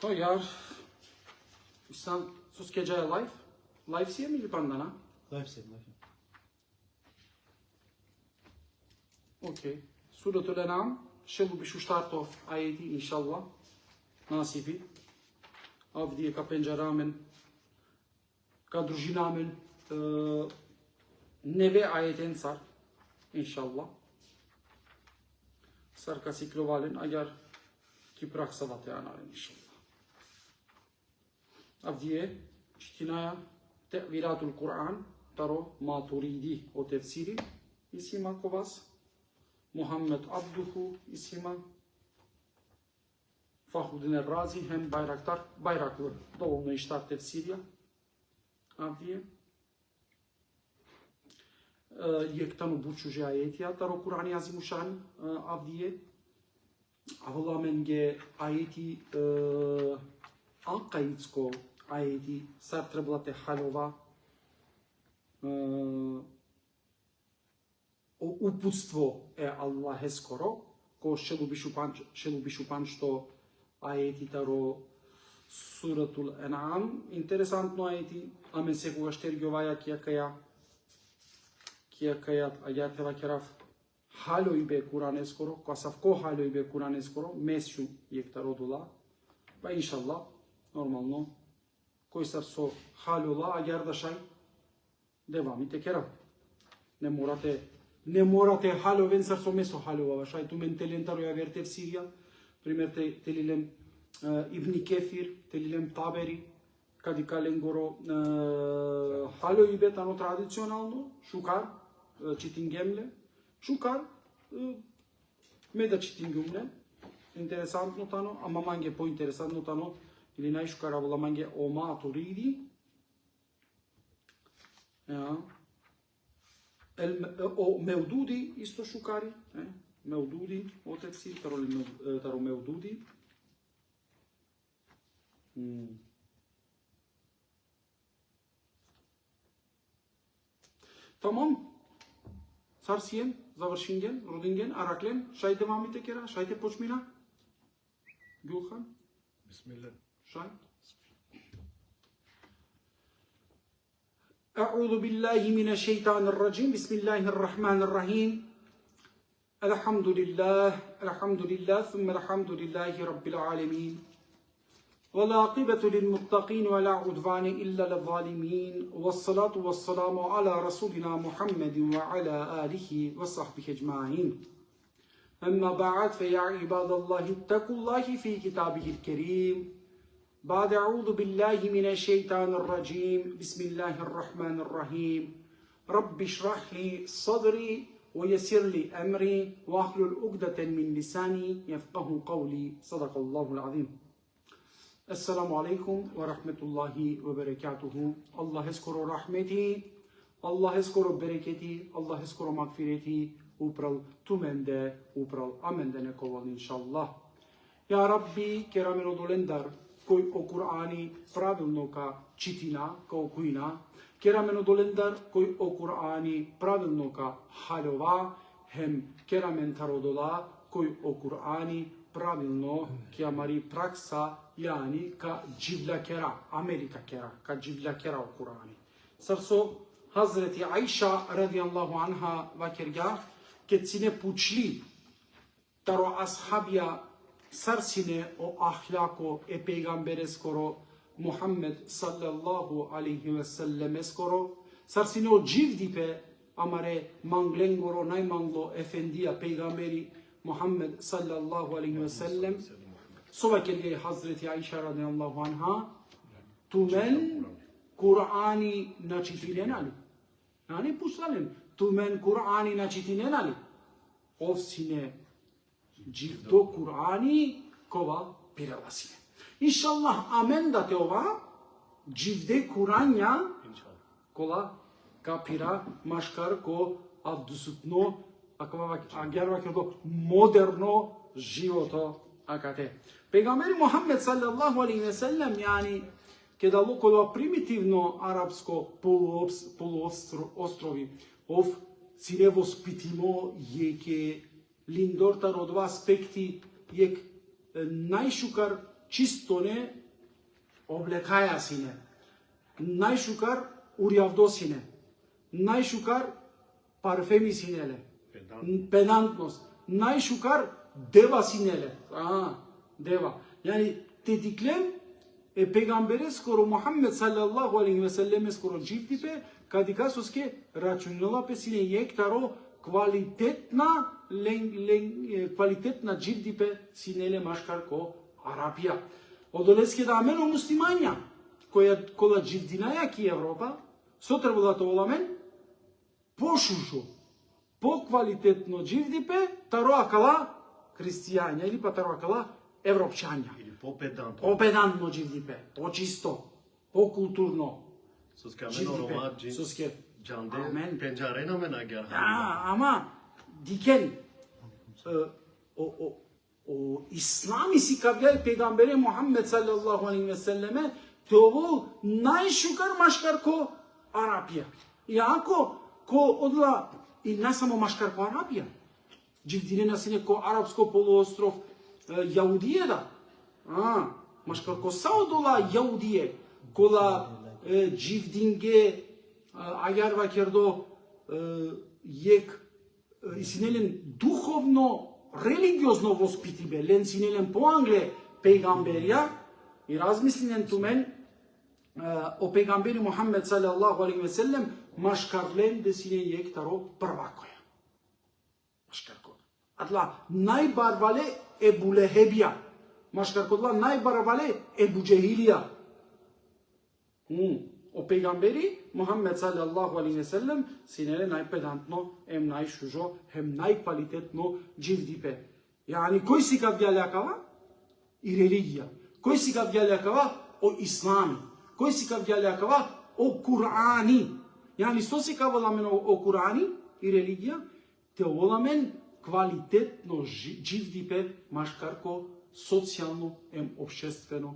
To yar, İslam sus geceye live. Live siye mi pandana? Live siye, live. Okej. Suratul En'am, shëllu bishu shtarto ajeti, inshallah. Nasipi. Avdi e ka pengjeramen, ka družinamen, neve ajetin sar, inshallah. Sar ka si klovalen, agar ki praksavat e anaren, inshallah. Avdiye, çitinaya Te'viratul Kur'an, taro Maturidi o tefsiri, isima kovas, Muhammed Abduhu isima, Fahruddin el-Razi hem bayraklı dovoljno ishtar tefsirja, avdije. Je këtanu buquzhe ajetja, taro Kur'ani Azimushan, avdije. Avëllamen nge ajeti Alkaitsko ajeti sar trebate halova o uputstvo e Allahe skoro, ko shelu bishupan što ajeti taro Suratul En'am. Interesantno ajeti, amen se kuga shtergjovaja kja kajat ajateva keraf halojbe Kur'ane skoro, ko asafko halojbe Kur'ane skoro, mesju je këtaro dula, pa inshallah, normalno, koji sar so halola, agar dashaj, devamite kera. Ne morate haloven sar so meso halova, vashaj tu men telentaro ja ver tefsirja, primer telilem Ibn Kefir, telilem Taberi, kad i kalengoro halojbe tano tradicionalno, shukar, čitingemle, shukar, me da čitingemle, interesantno tano, ama mange po interesantno tano, ili najshukar avla mange o Maturidi, ja. O Mevdudi isto shukari, Mevdudi o tefsir, taro Mevdudi. Tamam. Sarsiyen, završingen, rodingen, araklen, šajte mamite kera, šajte počmina. Gülhan. Bismillah. Şay. Eûzu billahi mineşşeytanirracim. Bismillahirrahmanirrahim. Elhamdülillah, thummelhamdülillahi rabbil alemin. وَالْعَاقِبَةُ لِلْمُتَّقِينَ وَلَا عُدْوَانَ إِلَّا لِلظَّالِمِينَ وَالصَّلَاةُ وَالسَّلَامُ عَلَى رَسُولِنَا مُحَمَّدٍ وَعَلَى آلِهِ وَصَحْبِهِ أَجْمَعِينَ أما بعد فيا عباد الله اتقوا الله في كتابه الكريم بعد أعوذ بالله من الشيطان الرجيم بسم الله الرحمن الرحيم رب اشرح لي صدري ويسر لي أمري واحلل عقدة من لساني يفقه قولي صدق الله العظيم. Assalamu alaikum wa rahmetullahi wa barakatuhu. Allah eskoro rahmeti, Allah eskoro bereketi, Allah eskoro magfireti, upravo tumende, upravo amende nekoval inshallah. Ja Rabbi, kerameno dolendar, koji o Kur'ani pravilno ka čitina, kao kujina, kerameno dolendar, koji o Kur'ani pravilno ka halova, hem keramen tarodola, koji o Kur'ani pravilno kiamari praksa, yani ka civlakera, Amerika kera, ka civlakera o Kur'ani. Sarso Hazreti Aisha radiyallahu anha vakirga, kecine puçli taro ashabia sarsine o ahlako e peygambere skoro Muhammed sallallahu aleyhi ve sellem skoro, sarsine o civdipe amare manglengoro naymanglo efendiya peygamberi Muhammed sallallahu aleyhi ve sellem sova kelge Hazreti Aisha radiyallahu anha tumen Kur'ani na čitilenali. Yani pusalen tumen Kur'ani na čitilenali. Ovsine civdo Kur'ani kova piravasine. İnşallah amen da te ova civde Kur'anja kola kapira maškar ko avdusutno agervakirdo moderno životo akate. Peygamberi Muhammed sallallahu aleyhi ve sellem yani che dallo quello primitivno arapsko poluostrovi ov cirevo spitimo je ke lindortar od dva aspekti je najšukar чисто не облекаја сине, најшукар уријавдо сине, најшукар парфеми синеле, педантност, најшукар дева синеле, дева. Јани, тетиклем е пегамбере скоро Мухаммед саллаллаху алейхи ве селлеме скоро живтипе, кади касоске рачунела пе сине јектаро квалитетна живдипе синеле машкар ко Арапија. Одолеске да амено муслимања, која живдинаја ки Европа, со требалата оламен, пошушо, по-квалитетно живдипе, тароа кала христијања или па тароа кала европчања. Или по-педантно. По-педантно живдипе, по-чисто, по-културно. Соске амено ромаджи, джанде, пенджарена ме нагја. Ама, дикен, o Islami si ka vlerë pejgamberi Muhammed sallallahu alaihi ve selleme të ovo najshukar mashkar ko Arapia. Iako ko odla i ne samo mashkar ko Arapia. Gjivdine nasine ko Arapsko poluostrov Jahudije da. Mashkar ko Saudola Jahudije. Kola gjivdinge agar vakerdo jek isinelin duhovno религиозно воспитибе, лен синелен по англе пейгамберија и размислинен тумен о пейгамбери Мухаммед саллаллаху алейхи ве селлем машкарлен де сине јектаро првакоја. Машкаркот. Атла најбарвале Ебу Лехебија. Машкаркотла најбарвале Ебу Джехилија. O pejgamberi Muhammed sallallahu alaihi ve sellem sinele najpedantno, hem najshujo, hem najkvalitetno gjivdipe. Yani кој си ка вјалјакава? И религија. Кој си ка вјалјакава? О Ислами. Кој си ка вјалјакава? О Кур'ани. Yani со си ка воламен о Кур'ани и религија, те воламен квалитетно gjivdipe машкарко социјално, ем обштествено,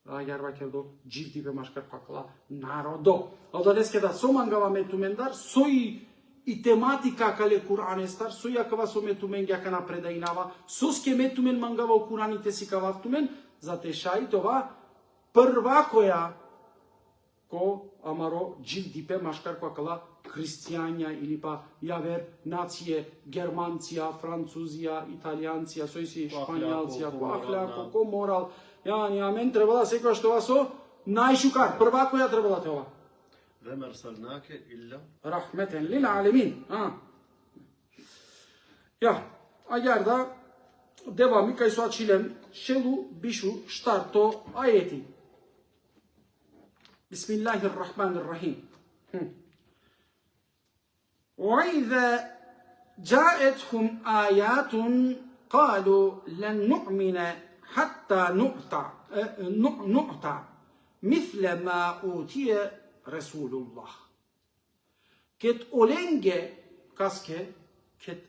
јарваќердо живдипе машкар какла народо. Одолеске да сомангава метумендар, сој и тематика кале Кур'ан естар, сој јакава со метумен јака напредајнава, соске метумен мангава о Кур'аните си кававтумен, за тешај това прва која ко амаро живдипе машкар какла христијања или па јавер нација, германција, французија, италијанција, сој си шпањалција, ко ахляко, ко морал. Јани, амен, треба да секојаш тоа со најшукар. Прва која треба да те ова? Вема арсалнаке илля рахметен лил алемин. Ја, ајар да девами кај со ачилем шелу бишу штарто ајети. Бисмиллахир рахманир рахим. وإذا جاءتهم آيات قالوا لن نؤمن حتى نؤتى مثل ما أوتي رسول الله. Ket olenge kaske ket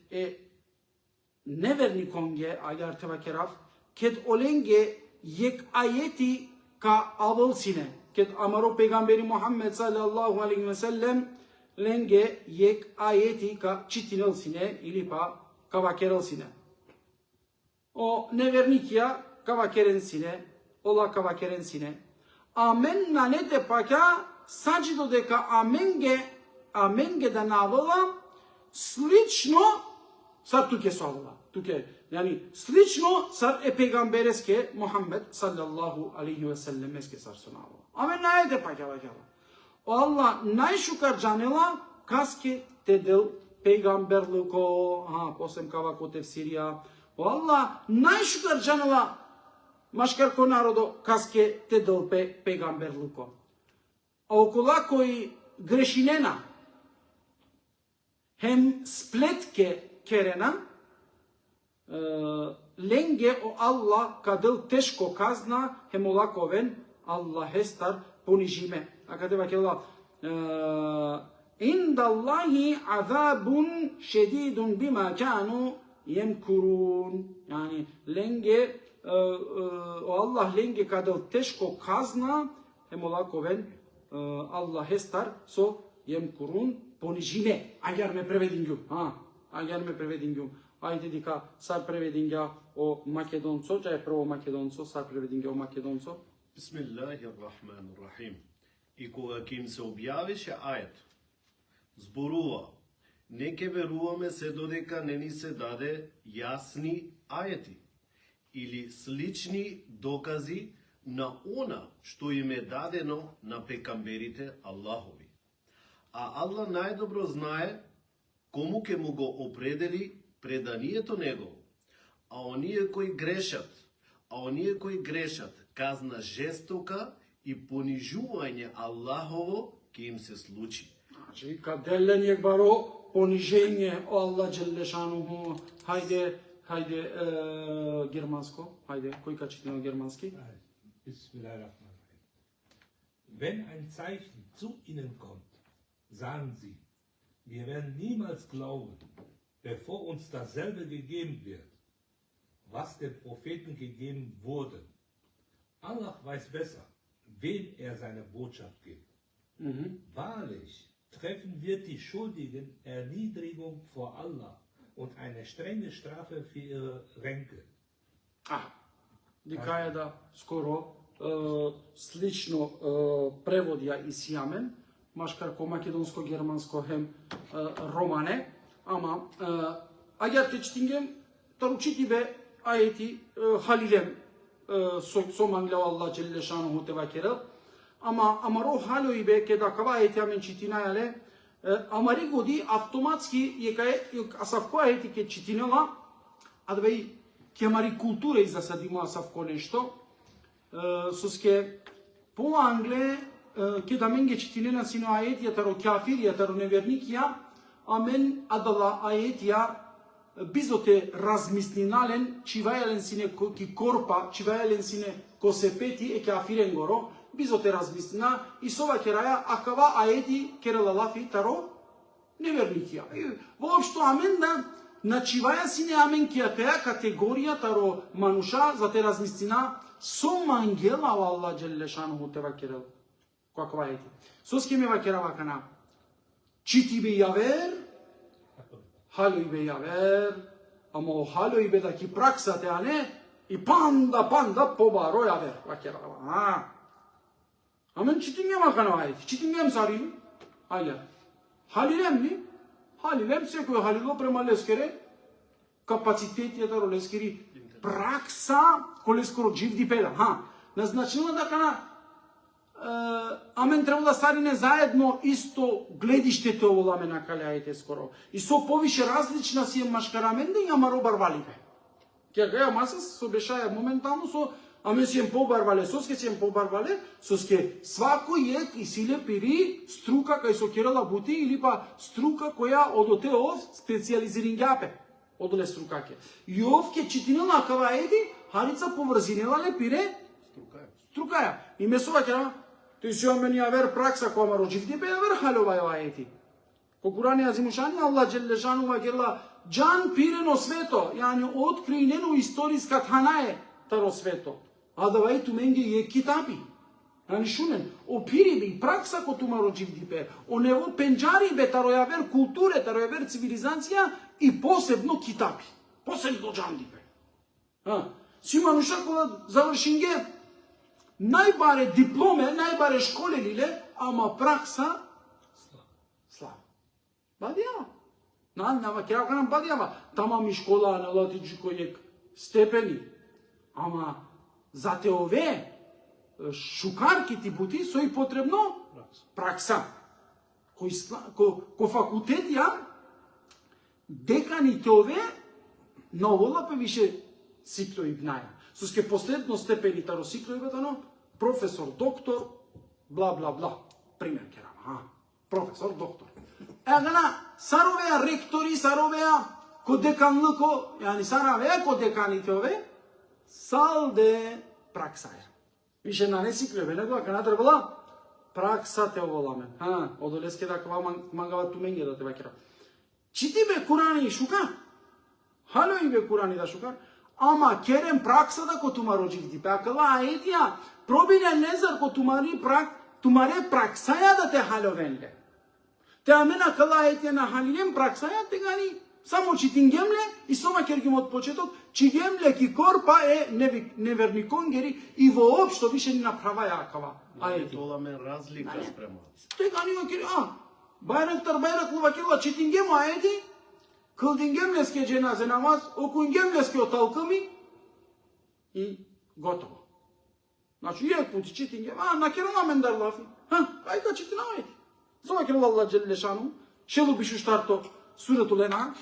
nevernikonge agar teva keraf ket olenge yek ayeti ka avılsine ket amaro peygamberi Muhammed sallallahu aleyhi ve sellem lenge yek ayeti ka čitinilsine ili pa kavakerilsine. O nevernikja kavakerensine, ola kavakerensine. Amen na ne te paka sađido deka amenge da navola slično sad tuke sovala. Tuke, yani slično sad pejgambereske Muhammed sallallahu aleyhi ve sellemeske sar sunavola. Amen na ne te paka vakala. O Allah najšukar džanela kaske te del pejgamberliko, posem kavako tefsirija. O Allah najšukar džanela maškarko narodo kaske te del pejgamberliko. A okola koji grešinena hem spletke kerena lenge o Allah kadıl teško kazna hem olakoven Allah hestar ponižime. Akade bak Allah indallahi azabun şedidun bima kanu yemkurun. Yani lenge o Allah lenge kadıl teško kazna hem olakoven Allah hestar so yemkurun ponižime. Agar me prevedinju. Agar me prevedinju. Ајде дека сар преведин ги о македонцо, џа е прво македонцо, сар преведин ги о македонцо. Бисмиллахир-рахманир-рахим. И кога ќе им се објавише ајет, зборува, не ке веруваме се додека не ни се даде јасни ајети или слични докази на она што им е дадено на пекамберите Аллахови. А Аллах најдобро знае кому ке му го определи преданието негово. А оние кои грешат, казна жестока и понижување Аллахово ке им се случи. Значи, каделен е баро понижење о Аллах Джелешануху. Хајде германско, хајде, кој ка чити на германски? Bismillahirrahmanirrahim. Wenn ein Zeichen zu ihnen kommt, sagen sie, wir werden niemals glauben, bevor uns dasselbe gegeben wird, was den Propheten gegeben wurde. Allah weiß besser, wem er seine Botschaft gibt. Wahrlich treffen wir die Schuldigen Erniedrigung vor Allah und eine strenge Strafe für ihre Ränke. Дикајда скоро слично преводија и сјамен, машкар ко македонско-германско хем романе, ама агар читингем таручити бе ајети халилем со манглео Аллах Джелешануху тевакера, ама ро халои бе кеда кава ајети амен читинајале, амари годи автоматски асавко ајети ке читинала, адвеј ке мари култура изасадимо асавко нешто, соске по англе ке да мен ге читинена сино ајет јатаро кафир, јатаро неверник ја, амен адала ајет ја бизоте размиснинален, чивајален сине ки корпа, чивајален сине ко се пети е кафирен горо, бизоте размислина и сова кераја акава ајети керала лафи таро неверник ја. Воопшто амен да начиваја сине амен ки ја категорија таро мануша за те размислина со мангела Аллах Джелешануху тевакерел. Каква ајети? Соске ме вакера вакана. Чити бе јавер, халој бе јавер, ама о халој бе да ки праксате, а не и панда побаро јавер. Вакера вакана. Амен читингем вакана ајети. Читингем сарили. Ајде. Халилем ли? Халилем секој халило према лескере. Капацитетија таро лескери. Пракса коле скоро живди педа. Назначено да кана амен треба да старине заедно исто гледиштете оволаме на каляите скоро. И со повише различна си е машкарамен да има робарвалипе. Ке га маса со бешаја моментално со аме си ем побарвале, соске си ем побарвале, соске свакој ек и силе пири струка кај со керала бути или па струка која одоте ов специализирингјапе. Одоле струкаке. И овке читинела кава еди, харица поврзинелале пире струкаја. И месова кера тој си амен јавер пракса која марочивди бе јавер халова ајети. Ко Курани азимушани Аллах Джелешану вакела џан пирено свето, јани откријнено историска танаe таро свето. А да вај туменге е китапи. Ани шунен, о пири бе пракса ко тумаро живди бе, о нево пенџари бе таро јавер културе, таро јавер цивилизација и посебно китапи. Посебно џанди бе. Си мануша кога завршинге најбаре дипломе, најбаре школе лиле, ама пракса слава. Бадијава. Нама керака нам бадијава. Тама ми школа на латиџи кој степени. Ама за те ове шукарки ти бути со и потребно пракса. Ко факултет ја деканите ове на овола пе више сиклои бнаја. Соске последно степени таро сиклои бетано професор, доктор, бла бла бла. Пример керам. Професор, доктор. Гана саровеа ректори, саровеа ко деканлуко, јани саравеа ко деканите ове, салде праксаја. Више на не сиклои него, ака не требала пракса те оволаме. Одолеске да кава мангава туменге да те вакера. Чити бе Курани и шукар. Хало и бе Курани да шукар. Ама керем пракса да ко тумаро живди. Пе акала аетија пробине незар ко тумаре праксаја да те халовенле. Те амена акала аетија на халилем праксаја те гани Само читингемле и сома кергим од почеток, чигемле ки корпа е неверниконгери и воопшто више ни направаја акава. Ајде. Тоа ме разлика спрема. Тој ганива кери, байрактар байраклува кирла читингему ајде, кылдингемлеске дженазе намаз, окуингемлеске оталками и готово. Значи, јек пути читингем, на керала мендар лафи. Ајка читина ајде. Сома кирла Аллах джелле шану, шелу бишу штарто суретул Ен'ам.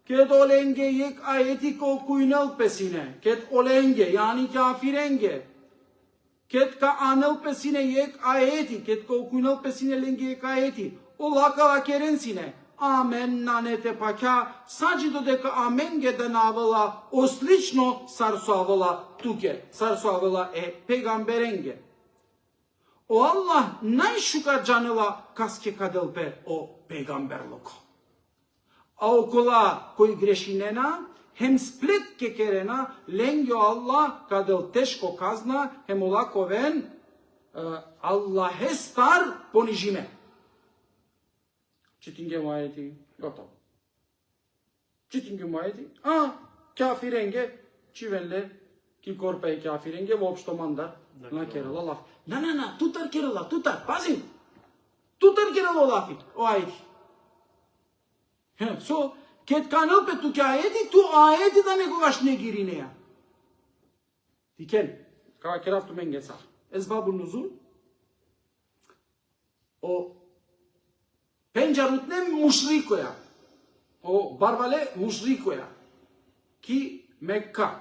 Ket olenge yek ayeti ko kuynal pesine. Ket olenge yani kafirenge. Ket ka anal pesine yek ayeti. Ket ko kuynal pesine lenge yek ayeti. Ola ka kerensine. Amen nanete paka. Sađido deka amenge da navala oslično sarsuavala tuke. Sarsuavala peygamberenge. O Allah najšukar canela kaske kadelpe o peygamberloko. A okola koji grešinena, hem splet kekerena, lengjo Allah kadel teško kazna, hem olako ven, Allah hestar ponižime. Čittingemu ajeti, gotovo. Čittingemu ajeti, kafirenge, čivenle, ki korpa je kafirenge, uopšto mandar, na kerala laf. Na, tutar kerala, tutar, pazim! Tutar kerala lafi, o ajeti. So, ket kanal pe tu ayeti, tu ayeti da nekogаш не ги ринеја. Дикен, кога керавту менгеса. Есбабу нузул. O pencarutne muşrikoja. O barvale muşrikoja. Ki Mekka.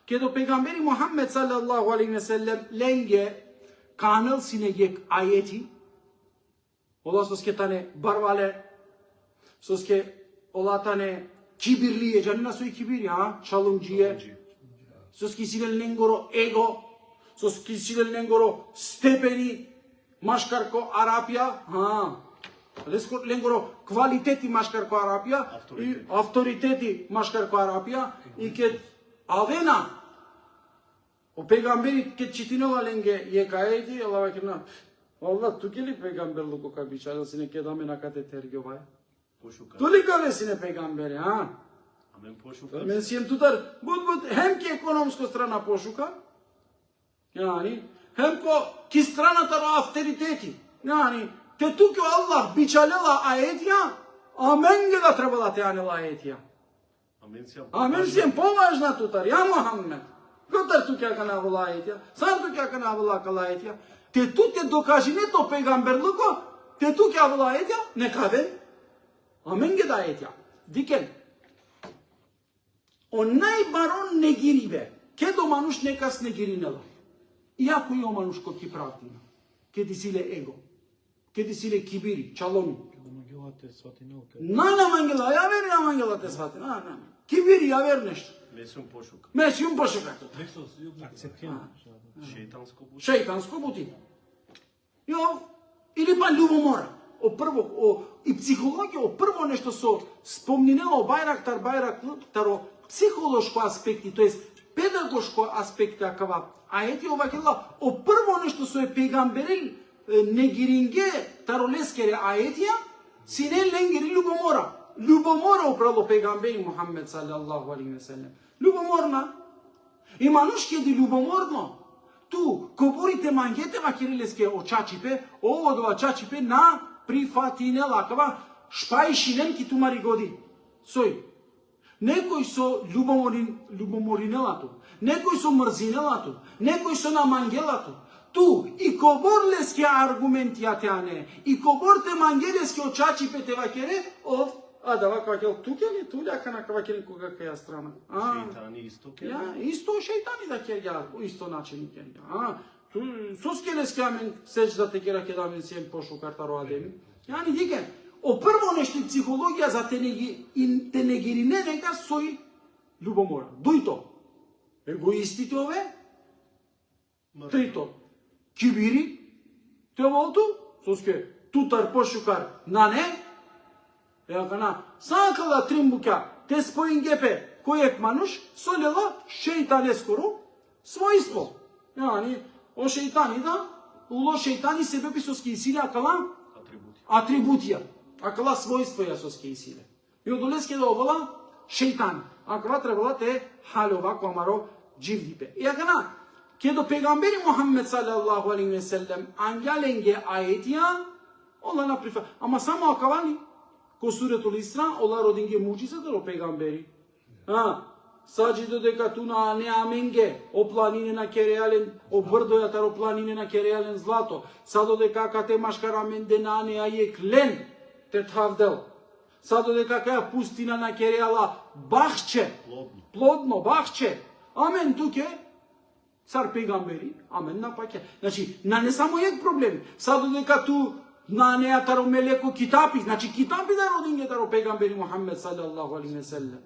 Kedo peygamberi Muhammed sallallahu aleyhi ve sellem lenge kanal sinegek ayeti. Ola sos ketane barvale soske olatane kibirliye, canına soy kibir ya, çalımcıye. Soski silen lengoro ego, soski silen lengoro stepeni, maškarko Arapija, lengoro kvaliteti maškarko Arapija, i autoriteti maškarko Arapija, i ket avena, o peygamberi ket čitinova lenge je kajeti, Allah vakirna, Allah tukeli peygamberluko kabiča, sine kedame nakate tergiovaj. Толика весине пегамбери, Амен пошука. Мен си тутар, буд хем ки економско страна пошука, хем ки страната на авторитети, те туке Аллах бичалела аетија, амен ги да треба да те анела аетија. Амен си поважна тутар, ја Мухаммед. Котар туке ака навала аетија, сар туке ака навала аетија, те туке докажинето пегамберлуко, те туке авала аетија, нека вен. Amen ge da ayet ya. Diken. Onaj baron ne giribe. Kedo manuš nekas ne girinela. Iako je o manuš ko ki pratina. Kedi sile ego. Kedi sile kibiri, čalomi. Na mangela, ja veri na mangela te svati. Kibiri, ja ver nešto. Mesijum pošuka. Šeitansko buti. Ili pa ljubomora. И психологија, прво нешто со спомнинело Байрактаро психолошко аспекти, тоест педагошко аспекти акава. Ајети овакила, прво нешто со пегамбери негиринге таролескере ајетија, сине ленгери любомора. Любомора управо пегамбери Мухаммед саллаллаху алейхи ве селем. Любоморна. И манушке ди любоморно. Tu, coborite manghete va kirilesche o ciacipe, o doa ciacipe na prifatinela, kava špajšinen ki tu marigodi. Soj. Некој со љубоморинелато, некој со мрзинелато, некој со намангелато. Tu, и коборлеске аргументи атеане, и коборте мангелеске о ciacipete va kere, да вака кел туке ли туљака на кавакели кога каја страна. Шејтани исто ке. Ja, isto šeitani da kerja, isto način kerja. Sos kelesке амен сеќда те кера ке да мен сем пошу картаро адеми. Јани дике, прво нешто психологија за те негирине нека сој љубомора. Дујто, егоистите ове, трито, кибири, те волту, соске тутар пошукар на не, сакала тримбука, те споингепе, којек мануш, солела шејтанескоро својство. O шејтани да, уло шејтани себе писоски силе акала атрибутија, акала својство ја соске силе. И одолеске да овола шејтан. Аква требала те халова комаро дживдипе. И акана ке до пегамбери Мухаммед саллаллаху алейхи ве селлем ангаленге аетија, ола наприфа. Ама само акавани ко суретул Исра, ола родинге муџизата до пегамбери. Саđi dodека tu na neamenге, o planine na kerealen, o brdojatar o planine na kerealen zlato. Sa dodeka ka te maškaramen denane a je klen, te tavdel. Sa dodeka ka pustina na kereala bahče, plodno bahče. Amen tuke, car pegamberi, amen na pake. Znači, na ne samo jek problem. Sa dodeka tu na neataro meleko kitapi, znači kitapi da rodinge taro pegamberi Muhammed sallallahu alaihi ve sellem.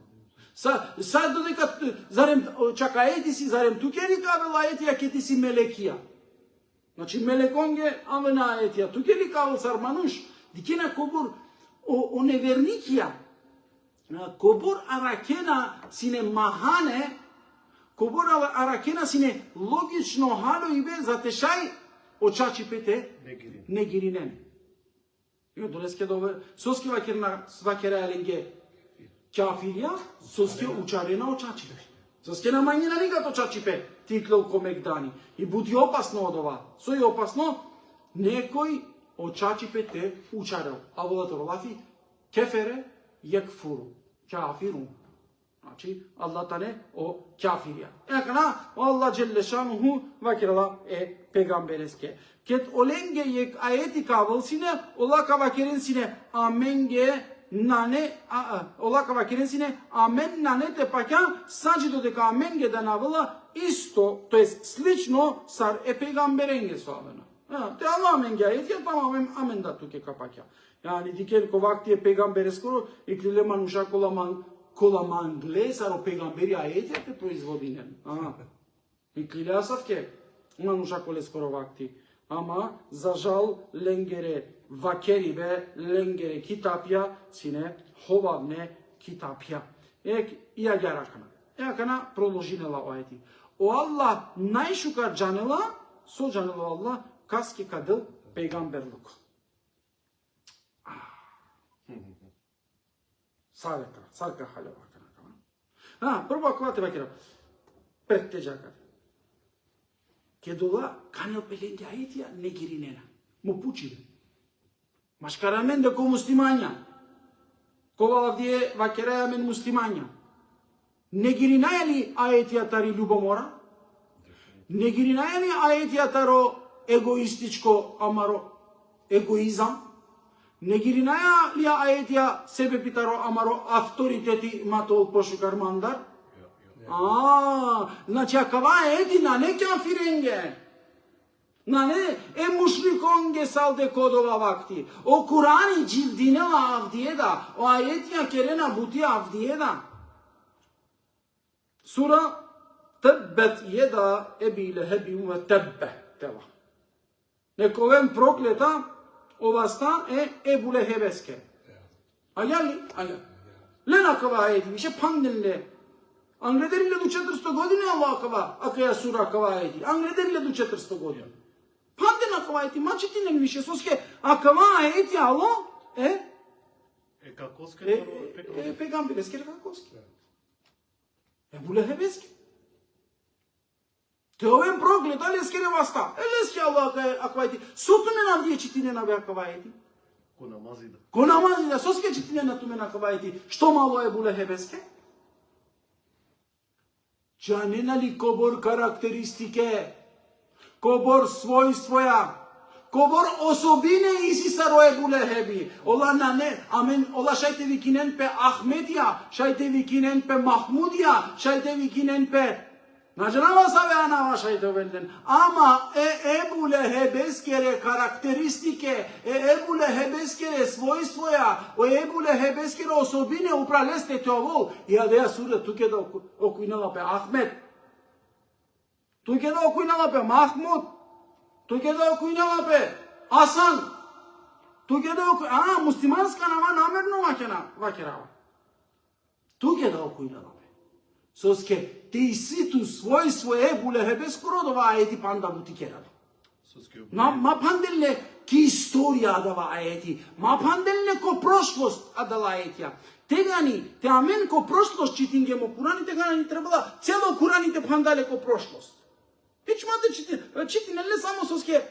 Sad dodeka zarem čak aeti si zarem tu keri kavel aetija ke ti si melekija. Znači melekonge avena aetija. Tu keri kavel sar manush. Dikena kobor o nevernikija. Kobor arakena sine mahane. Kobor arakena sine logično halo ibe zatešaj očači pete negirinen. Jo doleske dove soski vakirna svakera alenge. Kafirja, soske učarena očačipе. Soske na manjina nigat očačipе, tiklel komegdani. I budi opasno od ova. So je opasno, nekoj očačipе te učarel. A volate volafi, kefere jekfuru. Kafiru. Znači, Allah tane o kafirja. Ekana, Allah Celle Šanuhu vakirala peygambereske. Ket olenge yek ayeti kavalsine, Allah kavakerensine amenge nane olakava kirensine amen nane te pakja sađi dodeka amenge da navela isto, to jest slično sar peygamberenge soavena. Te Allah amenge ayet ya tamam amen da tuke kapakja. Yani dikel ko vakti peygambere skoro iklile manusha kolaman gle sar o peygamberi ayet ya te proizvodinen. Iklile asafke manusha kole skoro vakti. Ama za žal lengere vakeri ve lengere kitapja sine hovavne kitapja. Ia jarakana. Jakana proložinela o ajeti. O Allah najšuka džanela, so džanela Allah kaski kadil peygamberluk. Saveta, sarka haleva kana. Prvo akvate vakera. Prette jakar. Kedola kanel pelenge aetija negirinena. Mu pučile. Maškaramende ko muslimanja. Ko ovdje vakeraja men muslimanja. Negirinaja li aetija tari ljubomora? Negirinaja li aetija taro egoističko amaro egoizam? Negirinaja li aetija sebe pitaro amaro авторитети матол пошукар мандар? Значи акава ети на не кафиренге. На не мушриконге салде кодова вакти. О Курани дживдинела авдиеда. О аетија керена бутија авдиеда. Сура Таббет једа еби лехеби ва таббе. Тела. Нековен проклета оваста Ебу Лехебеске. Ајали? Ајали. Лена кава аети, више панденле. Англедериле до 400 години Allah кава, ака ја сура кава аети. Англедериле до 400 години. Пандена кава аети, мачити не више соске, а кава аети ало какоске пегамбереске какоске. Ебу Лехебеске. Те овен проклет, али скере васта. Елеске Allah ака аети. Сото не навдие читине на бе кава аети. Ко намазида, соске читине на туме на кава аети. Што мало Ебу Лехебеске? Джанена ли кобор карактеристике, кобор својствоја, кобор особине Исисаро Ебу Лехеби. Ола на не, амен, ола шајте ви кинен пе Ахмедија, шајте ви кинен пе Махмудија, шајте ви кинен пе Наджанава саве анава шајте венден. Ама Ебу Лехебескере карактеристике, Ебу Лехебескере својствоја, Ебу Лехебескере особине упралесте те овол. И адеја сура туке да окуинала пе Ахмед. Туке да окуинала пе Махмуд. Туке да окуинала пе Асан. Туке да окуинала, муслиманска нама намерно вакерава. Туке да окуинала пе. Соске, те и ситу својство Ебу Лехебеско родова аети панда бути керали. Ма панделне ки историја адава аети, ма панделне ко прошлост адала аетија. Тегани, те амен ко прошлост читинге мо Кураните, тегани требала цело Кураните пандале ко прошлост. Пичмате читине не само соске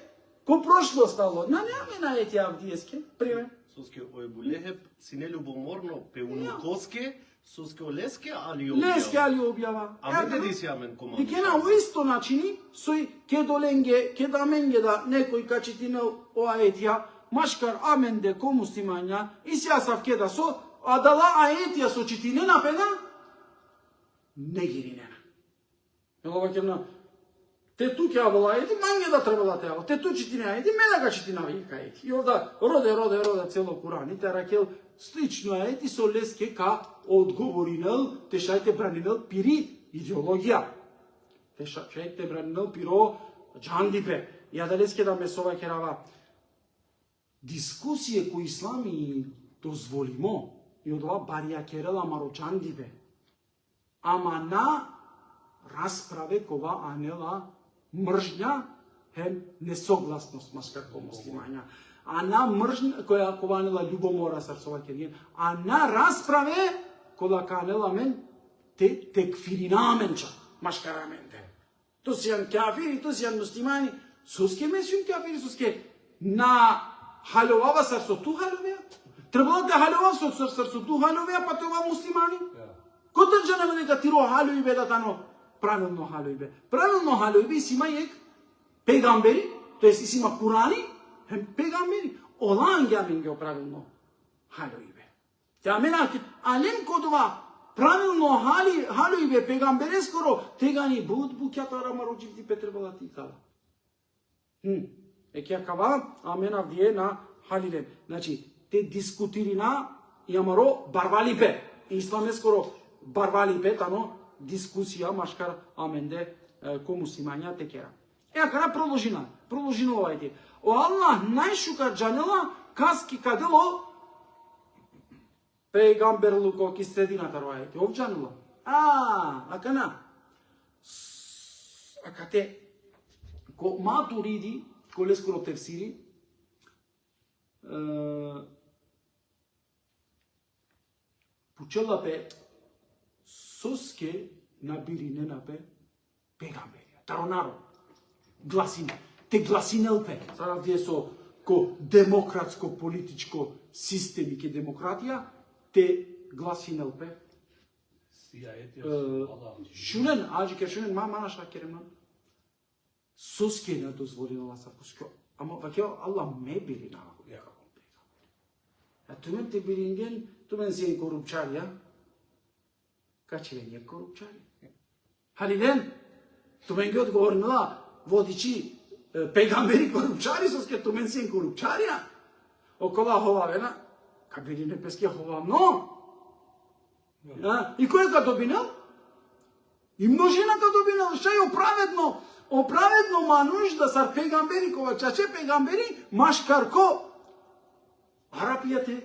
ко прошлост ало. На не амен аети авдиеске, пример. Соске ојбулехеп си нелюбоморно пеунукоске, соске олеске али објава. Леске али објава. Амен не диси амен командо. И кена во исто начини, сој ке доленге, ке да менге да некој качитине о аетија, машкар амен де ко муслимања, и си асав ке да со, а дала аетија со читине на пена, не гиринена. Ела кемна, те ту ќе авала аети, манге да требала те ава, те ту читине аети, мене га читина вика аети. И овда роде цело Куран, и те ракел слично аети со леске ка одговоринел, те шајте бранинел пири идеологија. Те шајте бранинел пиро джандипе. Ја да леске да ме сова керава дискусија кои ислами дозволимо, и од ова барија керела маро джандипе. Ама на расправе кова анела мржња хем несогласност машкар ко муслимања. А на мржња која кова анела љубомора сарсова керген, а на расправе кога канела мен те текфиринаменча машкараменте. То си јан кафири, то си јан муслимани, соске месјун кафири, соске на халовава сарсо ту халовеа. Требало да халовав со сарсо ту халовеа, па това муслимани. Кота джана дека тиро халови бе да тано правилно халови бе. Правилно халови си има ек пегамбери, тоест си има Курани, хем пегамбери. Оланѓа менге правилно халови бе. Тя мена алем кодова правилно халови бе пегамбере скоро тегани буд букјата рамароджив ти Петрбала ти кала. Екја кава амена вие на халилен. Значи те дискутирина јамаро барвалипе. Исламе скоро барвалипе тано дискусија машкар аменде ко муслимања текера. Кара продолжина овајте. О Аллах најшука джанела каски кадело пейгамберлуко ки средината роајте. Овджанела. Акана. Акате ко матуриди, ко лескоро тефсири, пучелапе соске набири ненапе пегамберија. Таронаро. Гласина. Те гласинелпе. Сара вие со ко демократско политичко системи ке демократија, те гласинелпе. Шунен, аџи шунен, мана шакерема. Соске не дозволила са пуско. Ама вакео Аллах ме били на тумен те билинген, тумен си корупчарија. Качи ве не корупчари. Халиден, тумен ги одговорнила водичи пегамбери корупчари, соске тумен си корупчарија. Окола ховавена, кабили не песке ховавно. И кој ка добинел? И множината добинел, ша е оправедно мануш да сар пегамбери, кога чаче пегамбери, машкарко арапијате,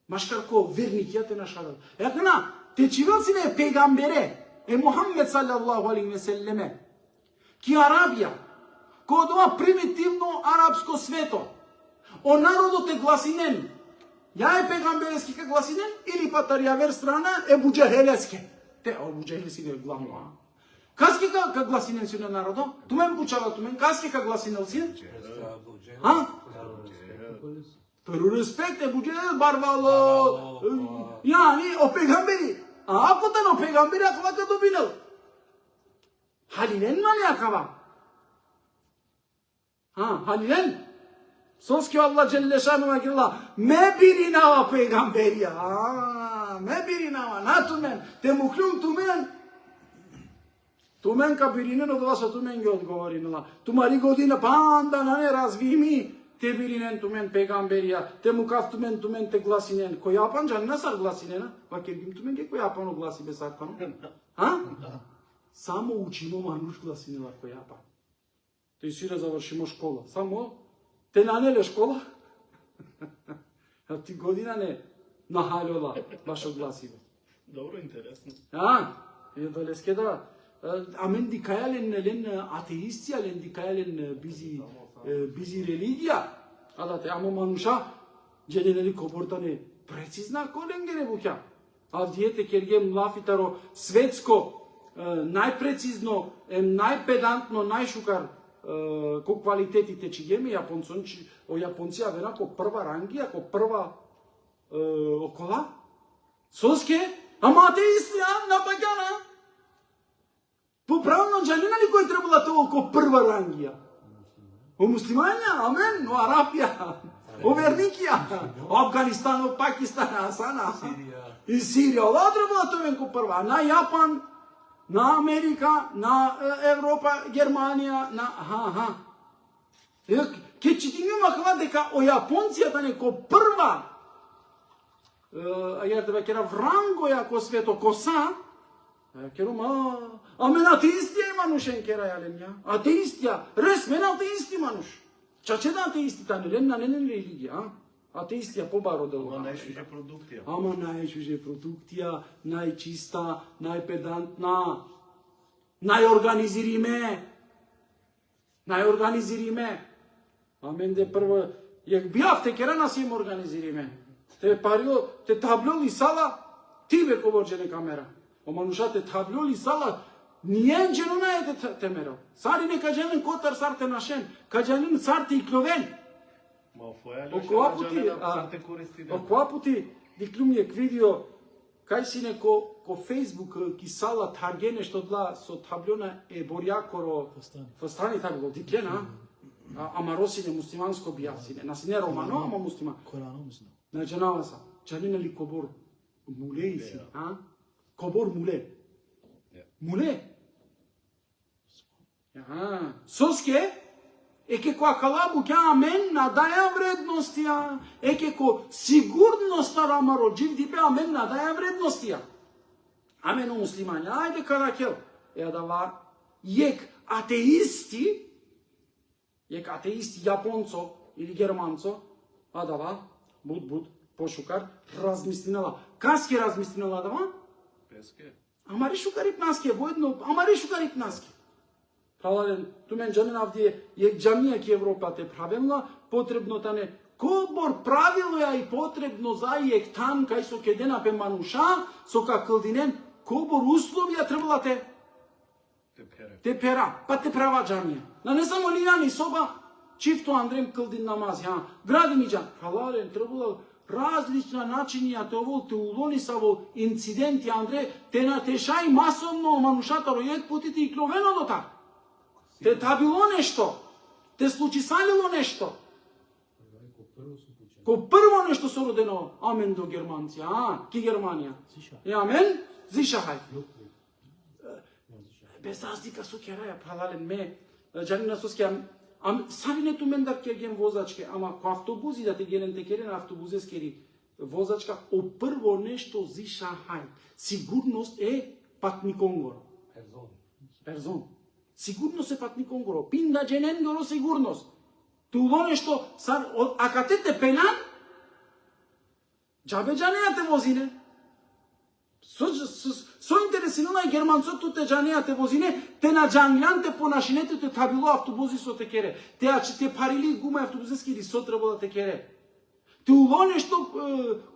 машкарко верникијате на шарат. Екна, те чивелцине пегамбере, Мухаммед саллаллаху алейхи ве селлеме, ки Арабија, кога тоа примитивно арапско свето, о народот е гласинен, ја е пегамберески ка гласинен, или патаријавер страна е буџехелески. Те, буџехелески е главно. Каски ка гласинен си на народо? Тумен бучава, каски ка гласинел си? Перу респект е буџехел, барвало, јани, о пегамбери. Ако тано пегамбери, ако вака добинел. Халилен мали акава? Халилен? Соски Аллах Джеллешану акилла, ме биринава пегамберија. Ме биринава, на тумен. Те мухлюм тумен. Тумен ка биринен од вас, тумен ги одговоринала. Тумари година, панда на не развими. Те биринен тумен пегамберија. Те мукав тумен те гласинен. Кој јапан джан не сар гласинена? Ваке бим тумен ги кој јапано гласи без сакано. Само учимо мануш гласинела кој јапан. Те си не завршимо школа. Само те нанеле школа? Ти година не нахалила баш огласиве. Добро, интересно. И долеске да Amen dikayalen ateistiyalen dikayalen bizi religija. Adate ама мануша дженели кобортане прецизна коленгере буќа. Авдиете кергем лафитаро светско најпрецизно, најпедантно, најшукар ко квалитетите чигеме јапонци, јапонција вера ко прва рангија, ко прва окола. Соске, ама атеистија на баѓана. Поправно джанина ли кој требала тоа ко прва рангија? O muslimanија, амен, o Арапија, o верникија, o Афганистан, o Пакистан, Асана, и Сирија. Ова требала тоа ко прва. На Јапан, на Америка, на Европа, Германија, на ке читиме макава дека о јапонцијата не ко прва ја да кера врангоја ко свето коса, керума, амен атеистија манушен кера јаленја. Атеистија, ресмен атеисти мануш. Чаче да атеисти тане, ленна не религија, атеистија побаро да Ама најшуже продуктија. Ама најшуже продуктија, најчиста, најпедантна, најорганизириме. Амен де прво, јак бијавте кера нас им организириме. Те парио, те таблоли сала, ти бе коборџене камера. Оманушате таблоли сала, нијен дженуна е темеро. Сари не каженен котар сарте нашен, каженен сарте и кловен. Окоја пути диклумјек видео, кај си неко ко Фейсбук ки сала таргене што дла со таблона е борјакоро фостани табло, диклена, ама росине муслиманско бијасине, насине романо, ама муслиман. На джанаваса, джанина ли кобор муле и си, Кобор муле. Муле. Соске, еке која калабу ке амен надаја вредностија, еке ко сигурноста рамаро дживди бе амен надаја вредностија. Амен о муслимања, ајде каракел. Дава, јек атеисти јапонцо или германцо, дава, буд, пошукар, размислинала. Каске размислинала дава? Ама решукарит наске, воедно, ама решукарит наске. Правилен, тумен джанин авдие, јек джамија ки Европа те правилна, потребно тане, кобор правило ја и потребно за јек тан, кај со кедена пе мануша, со какълдинен, кобор условија требала те пера, па те права джамија. На не само лијани соба, чифто Андрем кълдин намаз, гради ми джам. Правилен, требала различна начини, те овол те улони са во инциденти, Андре, те натешај масовно манушатаро, јек путите и кловено до так. Те табило нешто, те случисалило нешто. Ко прво нешто се родено, амен до германци, ки Германија. И амен, зишахај. Без разлика со кераја, паралелен ме, джанина со скеја, саринето мен да кергем возачке, ама ко автобузи да те генен те керен автобузескери возачка, о прво нешто зишахај. Сигурност е патниконгоро. Перзон. Сигурност е патниконгоро. Пинда джененгоро сигурност. Туло нешто, а кате те пенан, джабе джанеја те возине. Со интересина и германцото те джанеја те возине, те на джанјан те понашинете те табило автобузи со те кере. Те парили гума автобузески или со требало да те кере. Те уло нешто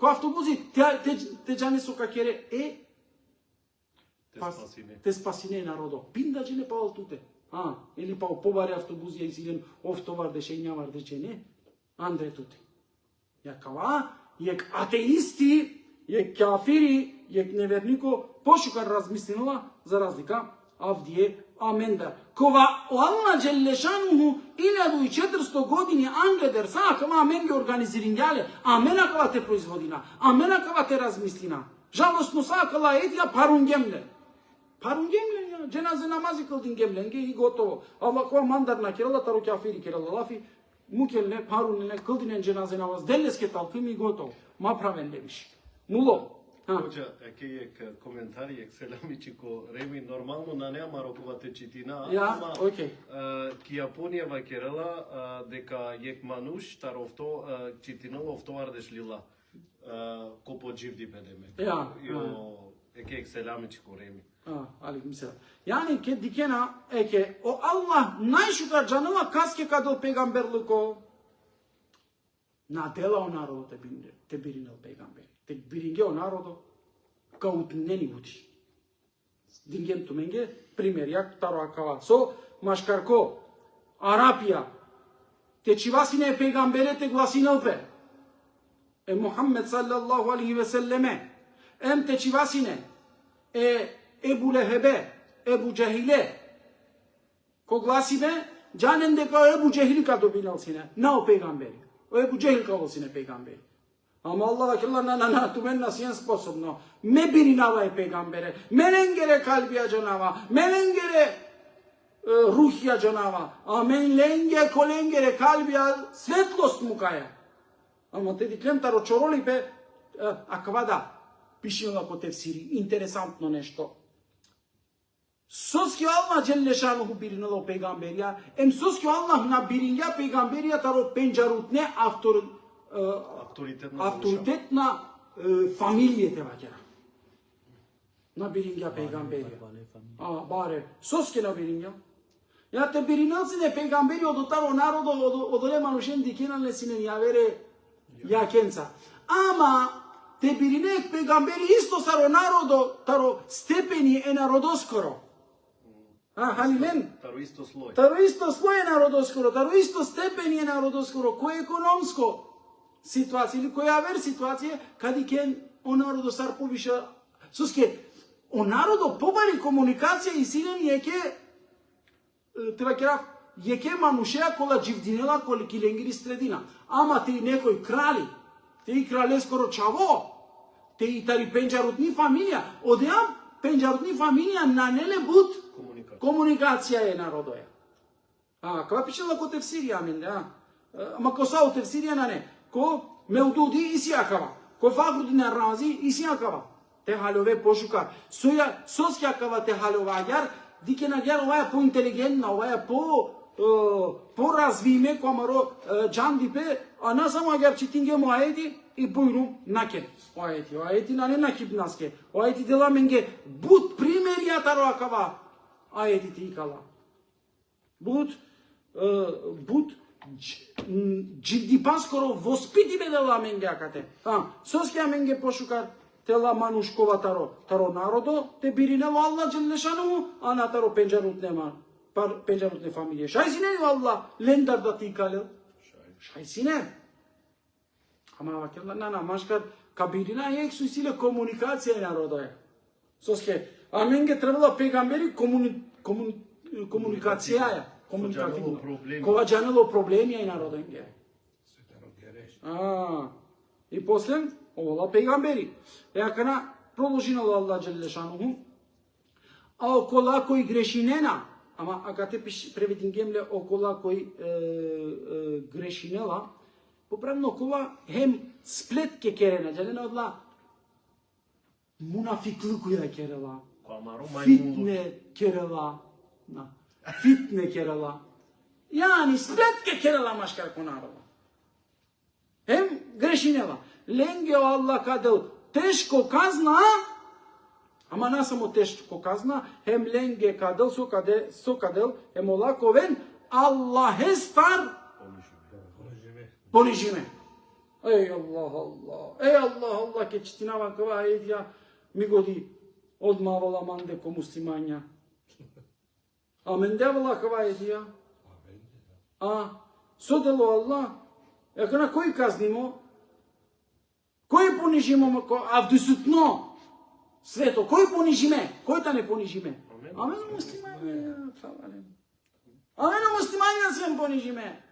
ко автобузи, те джане со какере те спасине народо. Пинда джене паол туте. Или па побаре автобузи и силен офтовар деше и нямар дече не. Андре туте. Јакава, јек атеисти, јек кафири, јек невернико, пошукар размислинала за разлика авдие амендар. Кова Аллах джеллешануху 1400 години англедер сакама амен ги организиринјале, амена кава те производина, амена кава те размислина. Жалостно сакала едија парунгемле. Парунгемле, дженазе намази кълдин гемленге и готово. Ама кога мандар на керала, таро кафири керала лафи, мукелне, парунне, кълдинен дженазе намаз, делеске талким и готово. Ма правен не виши. Муло. Hođa, eke komentari, ekselamići ko remi normalno na nema rokovate čitina, ama ki Japonija vakerala deka jek manuš tarovto čitinalo ovtovar deшлила ko pođivdi bedeme. Eke selami çikoremi. Aleyküm selam. Yani ke dikena eke o Allah najšuka canıma kaske kadal peygamberliko na dela o narodu te birinel peygamber. Te biringe o narodu kao utneni uti. Dingem tu menge primer jak taro akava. So maškarko Arapia te čivasine peygambere te glasinel pe. Muhammed sallallahu aleyhi ve selleme em te čivasine Ebu Lehebe, Ebu Cehile ko glasibe canende kao Ebu Cehili kao binal sine. Na o peygamberi. O Ebu Cehil kao sine peygamberi. Ama Allah vakillah na tu men nasijen sposobno. Me birinava je peygambere. Menengere kalbiya canava. Menengere ruhija canava. A men lenge kolengere kalbiya svetlost mukaja. Ama te diklem taro čoroli pe akvada. Pišimo po tefsiri. Interesantno nešto. Soski Allah Celle Şanuhu birinalo peygamberija. Em soski Allah na birinja peygamberija taro pencarutne autoritetna familije te vakera. Na birinja peygamberija. Bare. Soski na birinja. Ja te birinalsine peygamberi od taro narodo od ole manušen dikenalne sine javere jakenca. Ama te birinek peygamberi isto saro narodo taro stepeni e narodoskoro. Halilen? Taro isto sloj je narodoskoro, taro isto stepeni je narodoskoro, koje ekonomsko situacije ili koja ver situacije, kad ken o narodo sar poviša, suske, o narodo pobari komunikacija i sineni jeke manушеја кола дживдинела коли килеңгири средина. Ама те и некој крали, те и крале скоро чаво, те и тари пенџарутни фамилија, одеам пенџарутни фамилија нанеле бут комуникација е народоја. Кога пишела ко тефсирија мен, ама ко сау тефсирија на не, ко меудуди исијакава, ко фагрудина рази исијакава, те халове пошукар, соскјакава те халоваѓар, дикена гјар оваја по-интелигентна, оваја по-развиме, комаро джандипе, а не само гјар читинге му аети и бујрум накен. Аети на не накип наске. Аети дела менге бут примерија таро акава. Аети ти икала. Бут дживдипаскоро воспитиве дела менге акате. Соскја менге пошукар тела манушкова таро народо, те биринело Аллах Джелле Шануху, а на таро пенџарутне фамилија. Шајсине ли Аллах лендар да ти калел? Шајсине. Ама вакелна нана машкар кабирина ек су силе комуникација народоја. Соске, а менге требала пегамбери комуникацијаја. Кога джанело проблемија и народојнге. И после овола пегамбери. Јакана продолжинало Аллах Джелле Шануху. А окола кој грешинена, ама ако те преведингемле окола кој грешинела, поправно окола хем сплетке керена, джелена одла мунафиклукуја керела, фитне керела, фитне керела, јани сплетке керела машкар ко народа. Хем грешинела. Ленге Аллах кадел тешко казна, ама не само тешко казна, хем ленге кадел со кадел хем олаковен Аллах е стар понижиме. Ей Аллах, Аллах ке читинава кава ајетја ми годи одмавала манде ко муслимања. Амен девала кава ајетја. Содело Аллах, на кој казнимо? Кој понижимо авдусутно свето? Кој понижиме? Кој та не понижиме? Амен муслимања. Амен муслимања сем понижиме.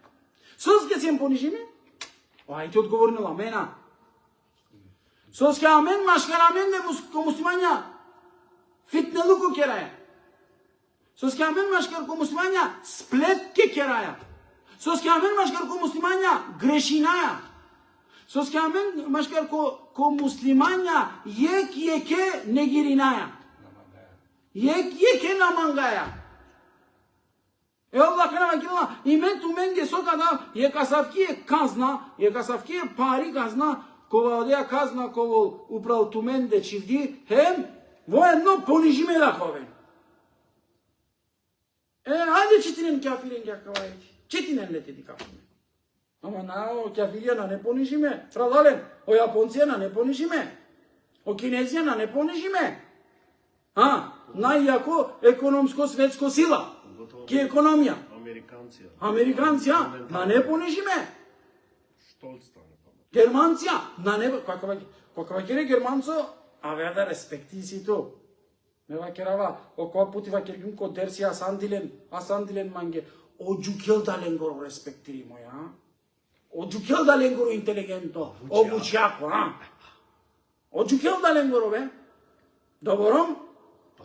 Соске сем понижиме? Ајте одговорнил амена. Соске амен машкар амен не ко муслимања. Фитне луко кераја. Соске амен машкар ко муслимања сплетке кераја. Соске амен машкар ко муслимања грешинаја. Соске амен машкар ко муслимања јеке негиринаја. Јеке намангаја. Аллах кана вакила имен ту менге сокада јекасавки казна, јекасавки пари казна, кова одеа казна кова управ ту менде чивди, хем Воедно понижиме лакове. Ајде четинен кафирен ќе кавајќи. Четинен лете ти кафиме. Ама на кафиријана не понижиме. Фралален, о јапонцијана не понижиме. О кинезијана не понижиме. Најјако економско светско сила. Ки економија. Американција, на не понижиме. Германција, на не, каква ќе германцо, да респекти си то. Ме вакерава, окоја пути вакер ко дерси асандилен манге. Оджукел да ленгоро респектири моја. Оджукел да ленгоро интелигентно, обучјако, Оджукел да ленгоро, бе. Добором?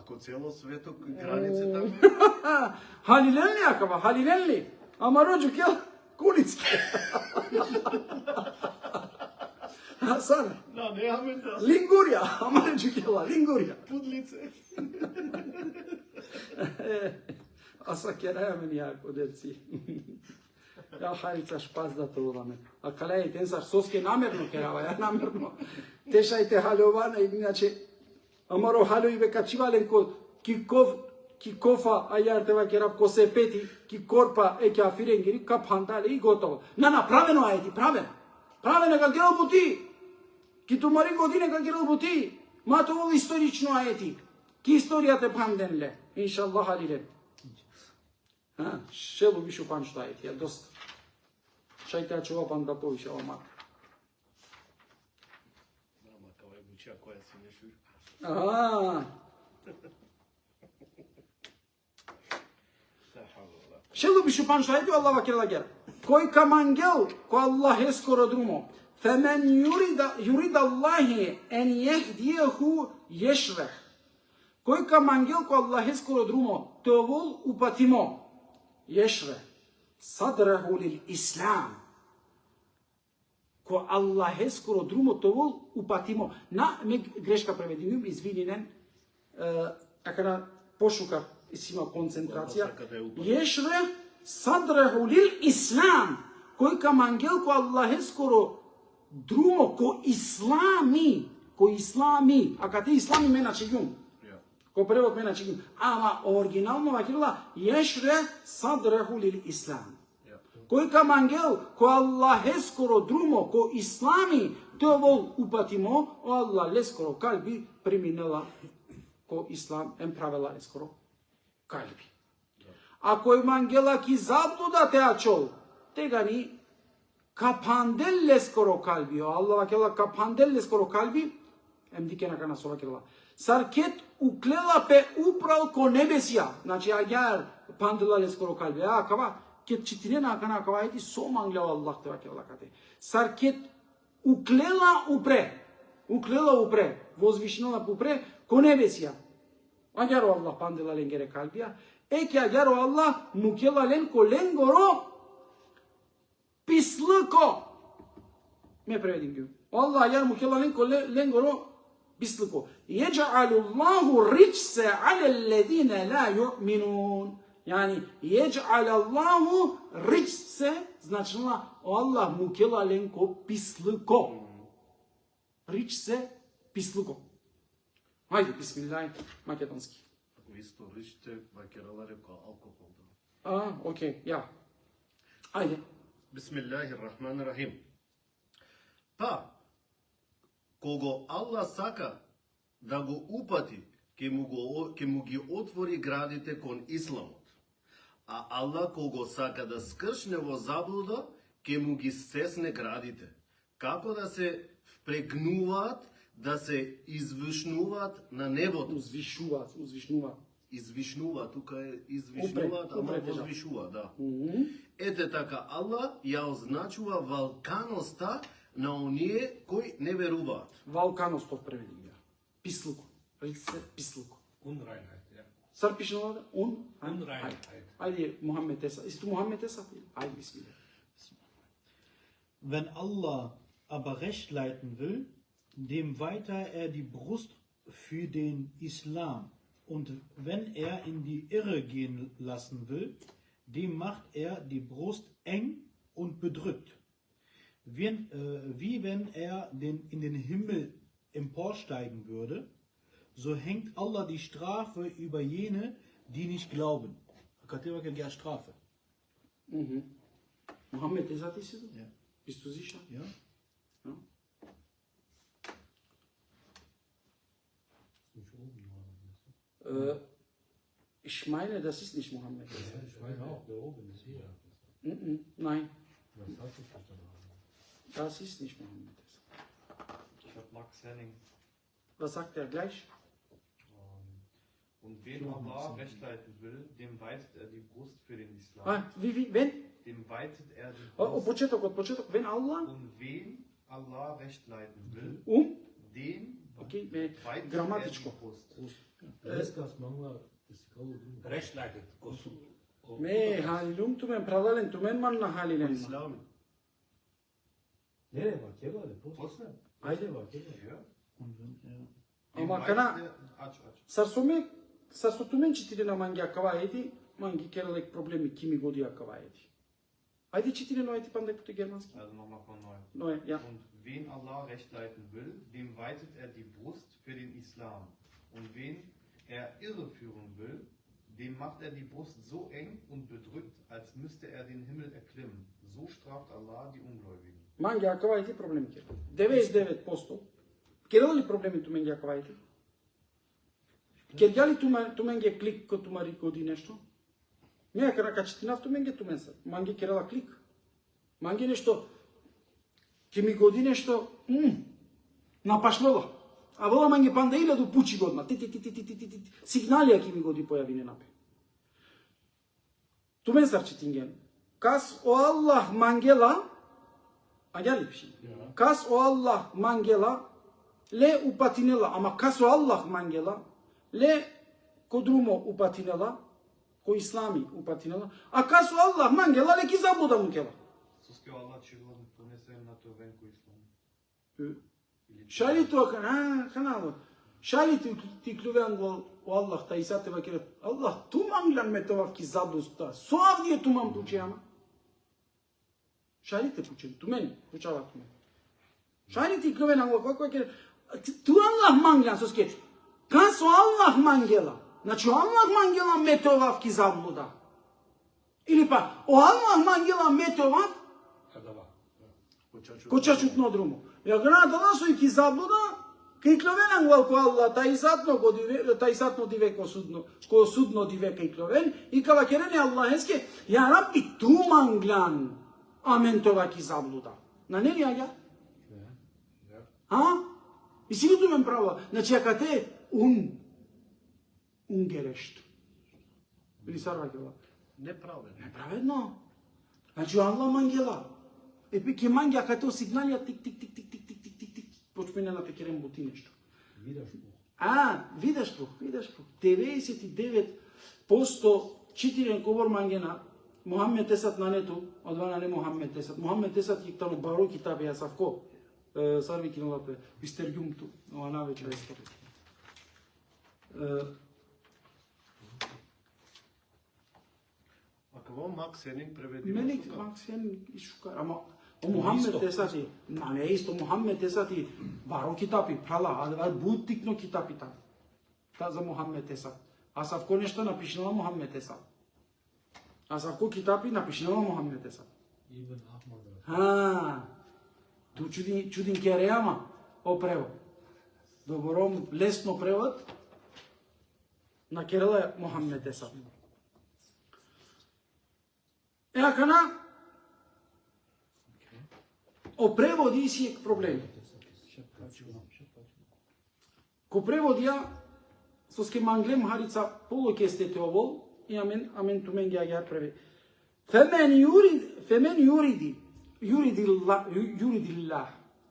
Ко цело свето границе таму. Халилен ли акава, халилен ли? Ама роджукел кулицки. Сара. Да, немаме да. Лингурија, ама роджукела, лингурија. Пудлице. Аса керајаме ни ако деци. Ја харица шпац да те ураме. А калеј тенсар соске намерно керава, ја намерно. Тешајте халјована, иначе Амаро хало и века чивален ко кикофа ајар тева керав ко се пети ки корпа е ке афиренгери ка пантале и готово. На направено ајти, правен. Правен е ка герал бути. Ки тумари године ка герал бути. Мато вол исторично ајти. Ки историјата панденле. Иншаллах алилен. Шелу вишу панчто ајти, ја доста. Шајте чува панда повише омат. Мама, кај бучја која си нешуј. Шелу бишу пан шајди Аллах вакела гер. Кој камангел, кој Аллах е скоро друмо. Фемен юрид Аллахи ен јехдијаху јешрех. Кој камангел, кој Аллах е скоро друмо, товол упатимо. Јешрех. Садраху лил ислам. Кој Аллах е скоро друмо, товол упатимо. Ме грешка преведим, извининен, акана пошукар и си има концентрација. Јешре садраху лил ислам. Кој камангел, кој Аллах е скоро друмо, кој ислами. А каде ислами мена чегјум? Кој превод мена чегјум. Ама оригинално вакирла, јешре садраху лил ислам. Кој камангел, кој Аллах е скоро друмо, кој ислами, тој вол упатимо, Аллах ле скоро калби преминела, кој ислам ем правила ле скоро калби. А кој мангела ки заблуда те ачол, тега ни капандел ле скоро калби, Аллах вакела капандел ле скоро калби, ем дике на кана со вакела. Саркет уклела пе управ ко небесија, значи агар пандела ле скоро калби, кава, ке читирена акана кавајти со манглева Аллах те вакела кате. Саркет уклела упре, возвишнала упре, ко небесија. Агјаро Аллах пандела ленгере калбија, ке агјаро Аллах мукела лен ко ленгоро пислыко. Ме преведим ги. Аллах агјар мукела лен ко ленгоро пислыко. Једжалу Аллаху риджсе але ледине ла ју'минун. Yani yec'al Allahu rijse, значила Allah mukela lenko pisliko. Rijse pisliko. Hajde, bismillah, makedonski. Ako isto rijte, vakirala reko alkohol. Okej, ja. Hajde. Bismillahirrahmanirrahim. Pa, kogo Allah saka da go upati, ke mu ги отвори градите кон исламот. А Аллах кого сака да скршне во заблуда, ке му ги стесне градите. Како да се впрегнуваат, да се извишнуваат на небото. Извишнуваат, тука е извишнуваат, ама возвишуваат, да. Ете така, Аллах ја означува валканоста на оние кои не веруваат. Валканост преведим ја. Пислуко. Пислуко. Unreinheit, ja. Сар пише на Unreinheit. Ajde, Mohammed Esa. Ist du Mohammed Esa? Ajde, bismillah. Wenn Allah aber Recht leiten will, dem weiter er die Brust für den Islam. Und wenn er in die Irre gehen lassen will, dem macht er die Brust eng und bedrückt. Wie wenn er in den Himmel emporsteigen würde, so hängt Allah die Strafe über jene, die nicht glauben. Kateva ke gea Strafe. Mohammed е зати си? Ja. Bist du sicher? Ja? Ja. Ich meine, das ist nicht Mohammed. Ich meine auch, der oben ist hier. Nein, Das hast du verstanden. das ist nicht Mohammed. Ich habe Max Henning. Was sagt er gleich? Und wen Allah recht leiten will, dem weitet er die Brust für den Islam. А, wenn? Dem weitet er die От Brust. почеток. Wenn Allah? Und wen Allah recht leiten will, dem Окей, weitet er die граматичко. Brust. Rechtleitet. Gosu. Ме, халилум тумен, правдален тумен ман на халилен. İslam. Nereye bak? Gel hadi. Posle? Ajde. Bak gel. Ja. Und wenn er Dem Ama weitet kana er- Aç. сарсотумен читири на манги акава еди, манги кералек проблеми кими годи акава еди. Ajde читири но ети пандек пути германски. Also nochmal von neu. Но е, ja. Und wen Allah recht leiten will, dem weitet er die Brust für den Islam. Und wen er irreführen will, dem macht er die Brust so eng und bedrückt, als müsste er den Himmel erklimmen. So straft Allah die Ungläubigen. Манги акава еди проблеми ке. 99% керали проблеми ту менги акава еди. Керали ту менги клик ко ту мари годи нешто. Не кара качтина ту менги ту менса. Манги керала клик. Манги нешто ке ми годи нешто напашлова. А вола манги панда иле до пучи годма. Сигнали ке ми годи појави не напе. Ту мен сарчитинген. Kas o Allah mangela, a gel bir şey. Kas o Allah mangela, le upatinela, ama kas o Allah mangela, le kodrumo upatinela, ko islami upatinela, a kas o Allah mangela, le ki zabluda mukela. Sus că Allah ce vă Dumnezeu na to ven cu Islam. Şali to kanalı. Şali ti kluven o Allah ta isate vakire. Allah tu manglan metavav ki zablusta. Soav diye tu mam puče ama. Şali te puče, tu meni, pučava tu meni. Şali ti kluven ango kako kire. Tu Allah manglan sos ke. Kas o Allah mangela. Znači Allah mangela metavav ki zabluda. Ili pa o Allah mangela metavav Kada bak. Koça čutno drumo. Ja gana da su i ki zabluda, kai klovenan wal ko Allah, ta isatno dive ko sudno dive kai kloven, i kala kerene Allah eske, ja Rabbi tu manglan, amen tova ki zabluda. Na ne ja? Ha? I si tu men prava, znači akate gerecht. Ili sarva kela. Nepravedno. Nepravedno. Znači Allah mangela. Епе ке манги акате сигналија тик тик тик тик тик тик тик тик тик почне на пекерен бути нешто. Widerspruch. Widerspruch. 99% читирен ковор мангена Мухаммед Есат на нету, одвана не Мухаммед Есат. Мухаммед Есат иктану баро китаб ја савко. Сарви кинолапе истергумту, ова навечер истори. Ако Макс Хенинг преведи Мене Максен ишукар, ама Мухаммед Есати, на не исто Мухаммед Есати баро китапи прала, а бутикно китапи та. Та за Мухаммед Есат. А савко нешто напишнала Мухаммед Есат. А савко китапи напишнала Мухаммед Есат. Ibn Ahmad. Ha. Tu čudin кереама о превод. Добром лесно превод на керела Мухаммед Есат. Акана о преводи си е проблем. Ко преводија со ски манглем харица полукестете овол и амен тумен ги агар преве. Фемен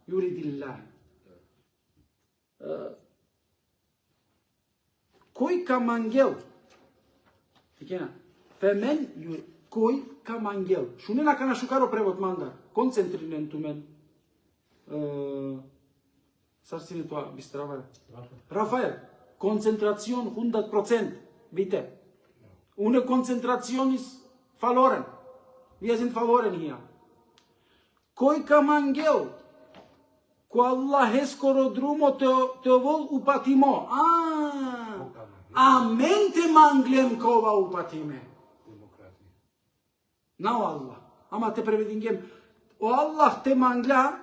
юридилlah. Кој камангел? Фикена. Фемен юрид кој камангел. Шуне на кана шукаро превод манда. Концентриран тумен. Сарсине тоа бистрава. Рафаел. Концентрацион 100%. Bitte. Ohne Konzentration ist verloren. Wir sind verloren hier. Кој камангел. Ко Аллах е скоро друмо те вол упатимо. Амен те манглем кова упатиме. Demokratie. Нау Аллах. Ама те преведингем. О Аллах те мангла.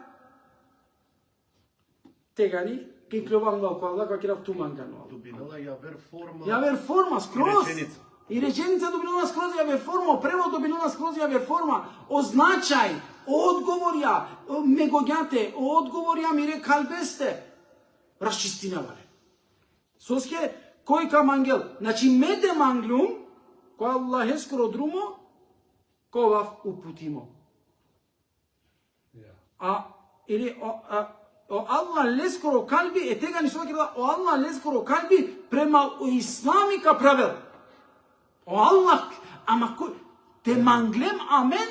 Тегани, киклювам ко Аллах, ка кирав ту мангано. Дубинала јавер форма. Јавер форма скроз. реченица. И реченица добинала скроз јавер форма, превод добинала скроз јавер форма. О значај, одговорја, мегоѓате, одговорја мире калбесте. Расчистинавале. Соске, кој ка мангел? Значи, мете манглум, кој Аллах е скоро друмо, ковав упутимо. Ja. Или o Allah leskoro kalbi, tega nisu rekla, o Allah leskoro kalbi prema islamika pravil. O Allah, ama te manglem amen,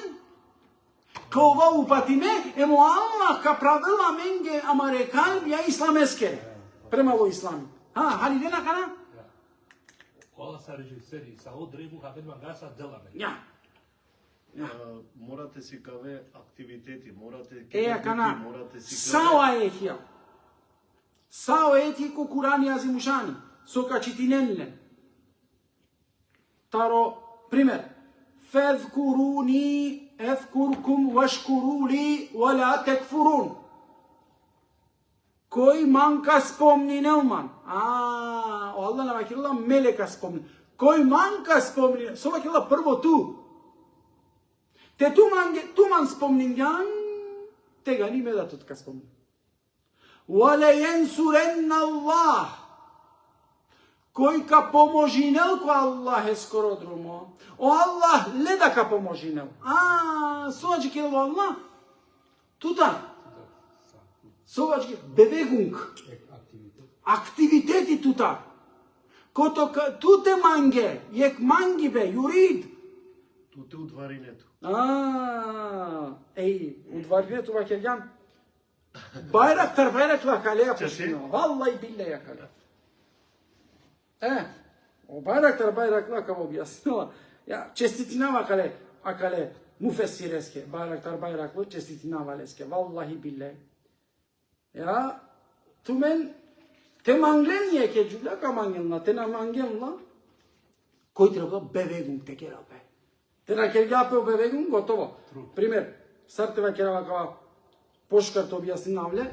kao va upatime, emo Allah ka pravil amenge amare kalbi ja islameske, prema o islami. Hali dena kana? Кола са режисери, са одрегу хабен мангаса деламе. Ja. Morate si kave aktiviteti, morate Kana, morate si sao ajetja. Sao ajetji ko Kurani azimushani, so ka qitinenle. Taro, primer, fadhkuruni adhkurkum washkuruli wala takfurun. Koji manka spomni neuman. O Allah nam akirala meleka spomni. Koji manka spomni, so akirala prvo tu. Te tu man spomnim jan, tega ni me da tutka spomnim. Wale jensurenna Allah. Koji ka pomožinel ko Allah je skoro drumo. O Allah leda ka pomožinel. Sovađi kjelo Allah. Tuta. Sovađi bewegung. Aktiviteti tuta. Koto tute mange, jek mangibe, jurid. Туте удваринето. Удваринето ва келјан. Байрактар калеја пошино. Валлај биллеја калеја. O Bayraktar kao objasnila. Ja, čestitinava akale mufessireske. Bayraktar čestitinava leske. Vallahi billahi. Ja, tu men te manglen je ke jula ka mangelna, te na mangelna. Koji treba bevegun te kerape. Te na kergape o bevegun gotovo. Primer, sarteva kerava kao poškar to objasninavle.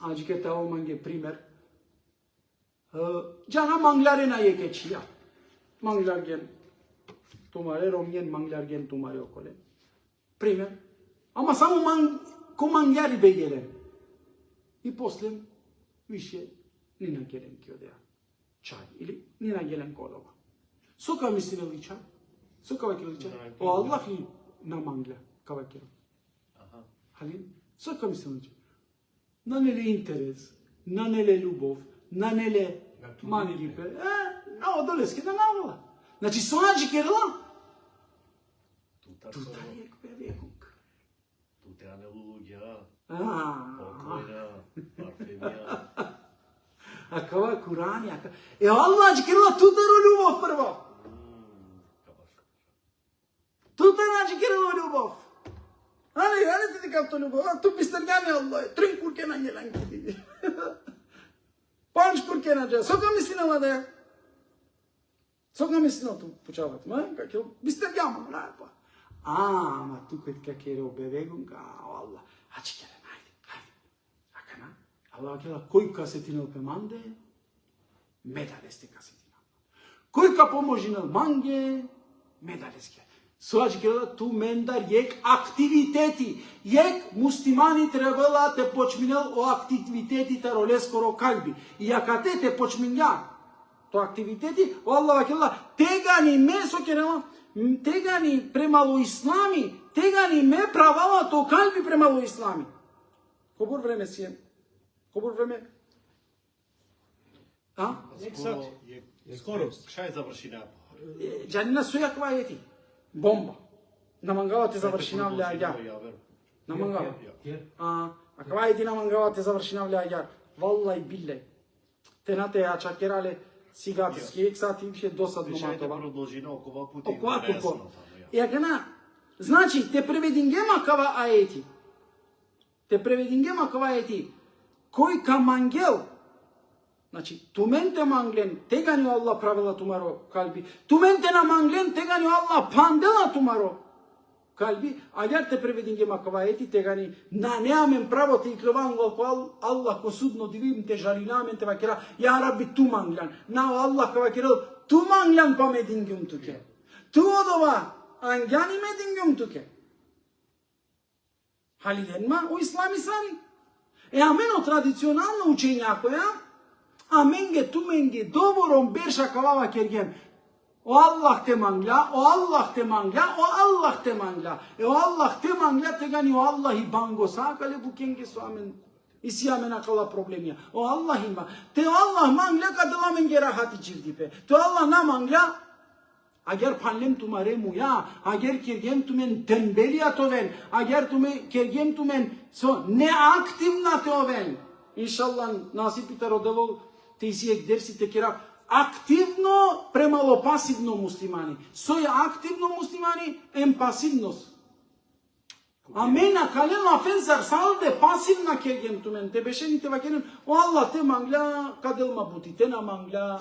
Ađi ke te ovo mange primer. Jana manglarena je keçia. Manglargen. Tumare romien manglargen tumare okole. Primer. Ama samo ko manglari begelen. I posle više ni na gelen kiodea. Čaj ili ni na gelen kolova. Soka mislili čaj? Soka vakili čaj? O Allah li na mangla kavakira. Halin? Soka mislili čaj? Nanele interes, nanele ljubov, nanele mangipe. No, doleske da navala. Znači, sođi kerla. Tuta je kvevekuk. Tuta je anelugija. Pokojna, parfemija. A kava Kurani, Allah će kerla tutaro ljubov prvo. Tutaro će kerla ljubov. Ali ti kao to ljubov. Tu pistergane Allah. Trin kurke na njelan kidi. Panč kurke na njelan. Soka mislila da je. Soka mislila tu počavat. Kako pistergamo. Ma tu kad je obevegun kao Allah. Hači kere. Allah kela koji kasetinel pe mande, medaleste kasetinel. Koji ka pomožinel mange, medaleske. Soađi kela tu mendar jek aktiviteti. Jek muslimani trebala te počminel o aktiviteti taroleskoro kalbi. I akate te počminja to aktiviteti, o Allah kela tegani me so kerela, tegani premalo islami, tegani me pravala to kalbi premalo islami. Kobor vreme sijem. Kobor vreme? Скоро. Šta je završina? Джанина суја ква ети. Бомба. Намангава те завршинавле аѓар. Намангава. А ква ети намангава те завршинавле аѓар. Валлај билле. Те на те ача керале сигатски ексати више досадно матова. Продолжина окова пути. Окова пути. И агана, значи те преведингема кава аети. Те преведин гема каваети. Кој кам ангел? Значи, тументе манглен, тега ни Аллах правила тумаро калби. Тументе на манглен, тега ни Аллах пандела тумаро калби. Агар те преведин гема каваети, тега ни на неамен право те иклеван во Аллах ко судно дивим те жаринамен те вакера. Я Рабби ту манглян. На Аллах кавакера ту манглян па медин гем туке. Ту одова ангјани медин гем туке. Халиденма о ислами сани. Амено традиционално учења која, аменге туменге довором берша кавава кергем. O Allah te mangla, o Allah te mangla, o Allah te mangla. O Allah te mangla te gani o Allah i bango sakale bu kenge so amen. Isiamen akala problemia. O Allah ima. Te Allah mangla kadala menge rahati çivdipe. Te Allah na mangla. Agar panlem tumare muya, agar kergem tumen tembeli atoven, agar tume kergem tumen so ne aktivna te oven. İnşallah nasip ita rodelo te isijek dersi te kera активно премало пасивно муслимани. Сој активно муслимани ем пасивност. Амена калела фензар салде пасивна кегем тумен. Те бешените вакенен. О Аллах те мангла каделма бути. Те на мангла.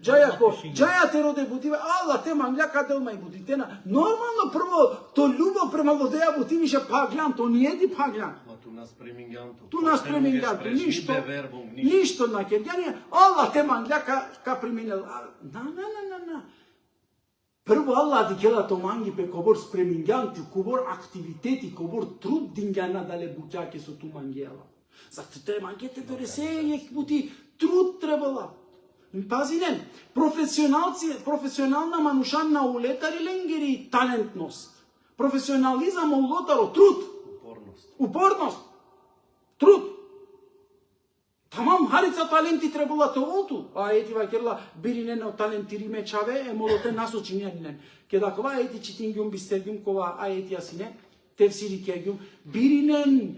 Джаја те роде бути. Аллах те мангла каделма и бути. Те на. Нормално прво то љубов према лодеја бути више паглан. То не еди паглан. Tu nas premingantu, ništo na kergjanje, Allah te mangla ka preminjal. Na. Prvo Allah ti kjela to mangi pe kobor spreminganti, kobor aktiviteti, kobor trud dingjana da le bućake su tu mangjela. Zato te mangete do resenjek buti trud trebala. Pazinen, profesionalna manушанна улетари ленгери talentnost. Profesionalizam u lotaro trud. Upornost. Труд. Тамам харица таленти требала то олту. А ети вакерла биринен о талентириме чаве е молоте насочиненен. Кеда кова ети читингюм бистергюм кова а ети асине тефсири кергюм биринен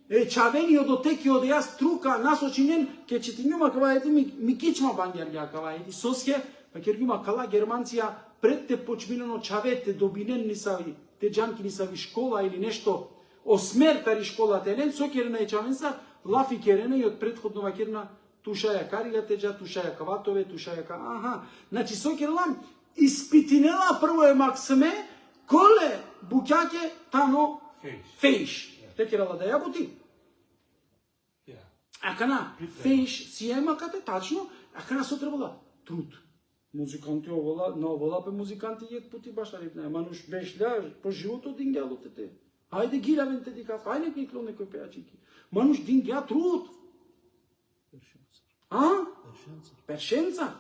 е чавени одотеки од јас трука насочинен ке читингюм кова ети ми кичма бангерга кова ети соске вакергюм кала германција пред те почминено чавете добинен нисави те џанки нисави школа или нешто осмертари школата енен, со керена и чавенса, лафи керена и од предходно вакерна тушаја карига теджа, тушаја каватове, тушаја ка... Аха, значи со керела испитинела прво е максиме, коле буќаке тано фейш. Те керела да ја бути. Акана, фейш си ема кате тачно, акана со требала труд. Музиканти овола, на овола бе музиканти јек пути башарив, не, мануш бешля, по живото дингелот те. Хајде гиравен те дикав, хајде ки кло некој пејачики. Мануш дингја труд. А? Першенца.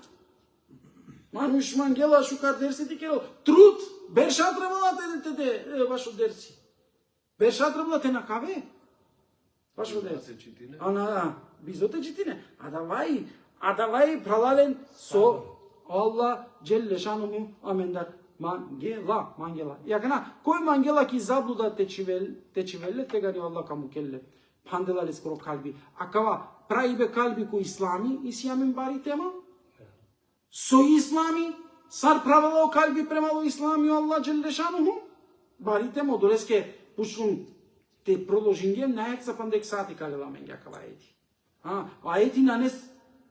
Мануш мангела шукар дерси ти керо. Труд. Берша требала те вашо дерси. Берша требала те на каве. Вашо дерси. Ана, бизоте читине. А давај пралален со Аллах Джелле шануху амендар. Mangela. Yakına koy mangela ki zabluda teçivelle tegani Allah kamu kelle. Pandela leskoro kalbi. Akava praibe kalbi ko islami isyamin bari tema. So islami sar pravalo kalbi premalo islami Allah Celle Šanuhu. Bari tema doleske pušun te proložingem na eksa pandek sati kalela menga kava eti. A eti nanes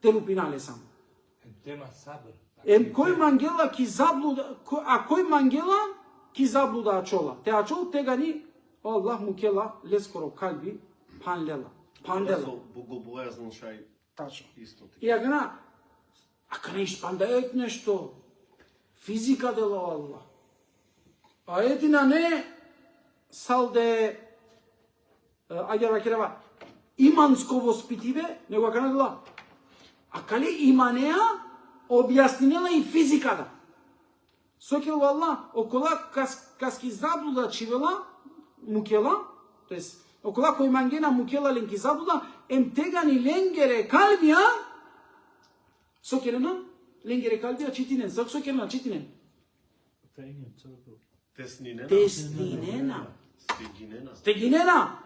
te lupinale sam. Tema sabr. Кој мангела ки заблуда, а кој мангела ки заблуда ачола. Те ачол тегани Аллах му кела лескоро калби пандела. Богобојазен шај. Тачно. Исто така. И агна, ака не испандајат нешто, физика дела Аллах. А едина не салде, ајде вакерева, иманско воспитиве, него ака не дела. Ака ли иманеа, објаснила и физиката. Сокел Аллах, окола каски заблуда чивела, мукела, то есть окола кој мангена мукела ленки заблуда, ем тегани ленгере калбија, сокелена, ленгере калбија читинен, сокелена читинен. Теснинена. Стегинена.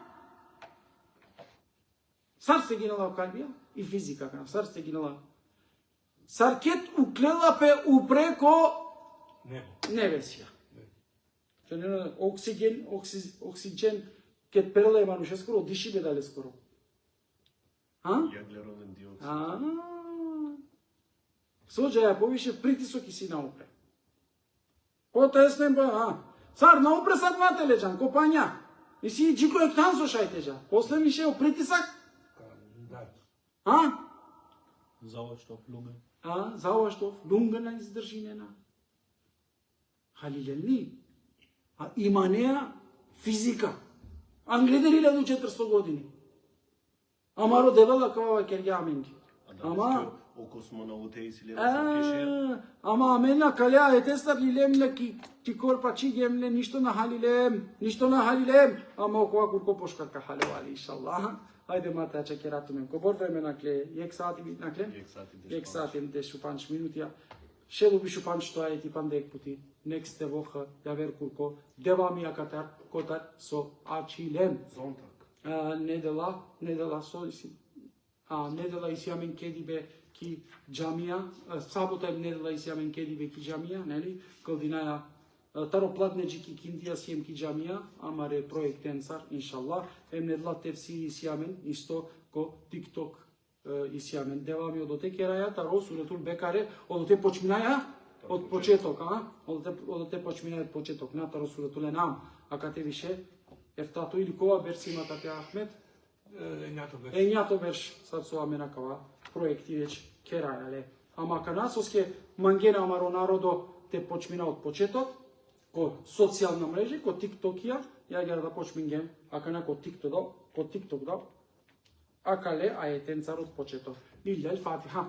Сар стегинела калбија и физика, сар стегинела. Саркет уклела пе упреко небесија. Оксиген Ket perle e manușe skoro, diși bedale skoro. Ha? Јаглероден диоксид. Sođa ja poviše pritisak i si naupre. Kota esnem ba, Цар наупре сад вателеđan, kopanja. I si džiko je ktanso šajteđa. Posle mi šeo pritisak. Sauerstoff, Lunge. Sauerstoff, Lungena izdržinena. Halilelni. Има неа физика. Англидер 1400 години. Ама родевала кава кергјаменги. Ама Око смо на утеи си лева ама амена каля етестар лилемле ки корпа чигемле ништо на халилем. Ама окова курко пошкарка халевали иншаллах. Хайде мата чекератумен. Кобор време накле 1 сати накле. 1 сати 10 минути. Шелу бишу панчто ајти пандек пути. Нексте воха ја веркурко. Девами акатар котар со ачилем. Сонтак. Недела со иси. Недела исјамен кедибе ки џамија. Сабота недела исјамен кедибе ки џамија, нели? Калдинаја тароплатнеџи ки киндија сием ки џамија, амаре проектен цар иншаллах. Недела тефсири исјамен исто ко TikTok исјамен. Девами одоте кераја таро суретул бекаре одоте почминаја од почеток, одоте почминаја од почеток на таро суретул енам. Кате више ефтато или кова берсима кате Ахмет Енјато берш сад со аменакава проекти веќе керајале. Ама канасоске мангена амаро народо те почмина од почеток ко социјална мрежа, ко TikTokија, ја гера да почминген, акана ко TikTok да, акале аетен цар од почеток. Лилјал Фатиха.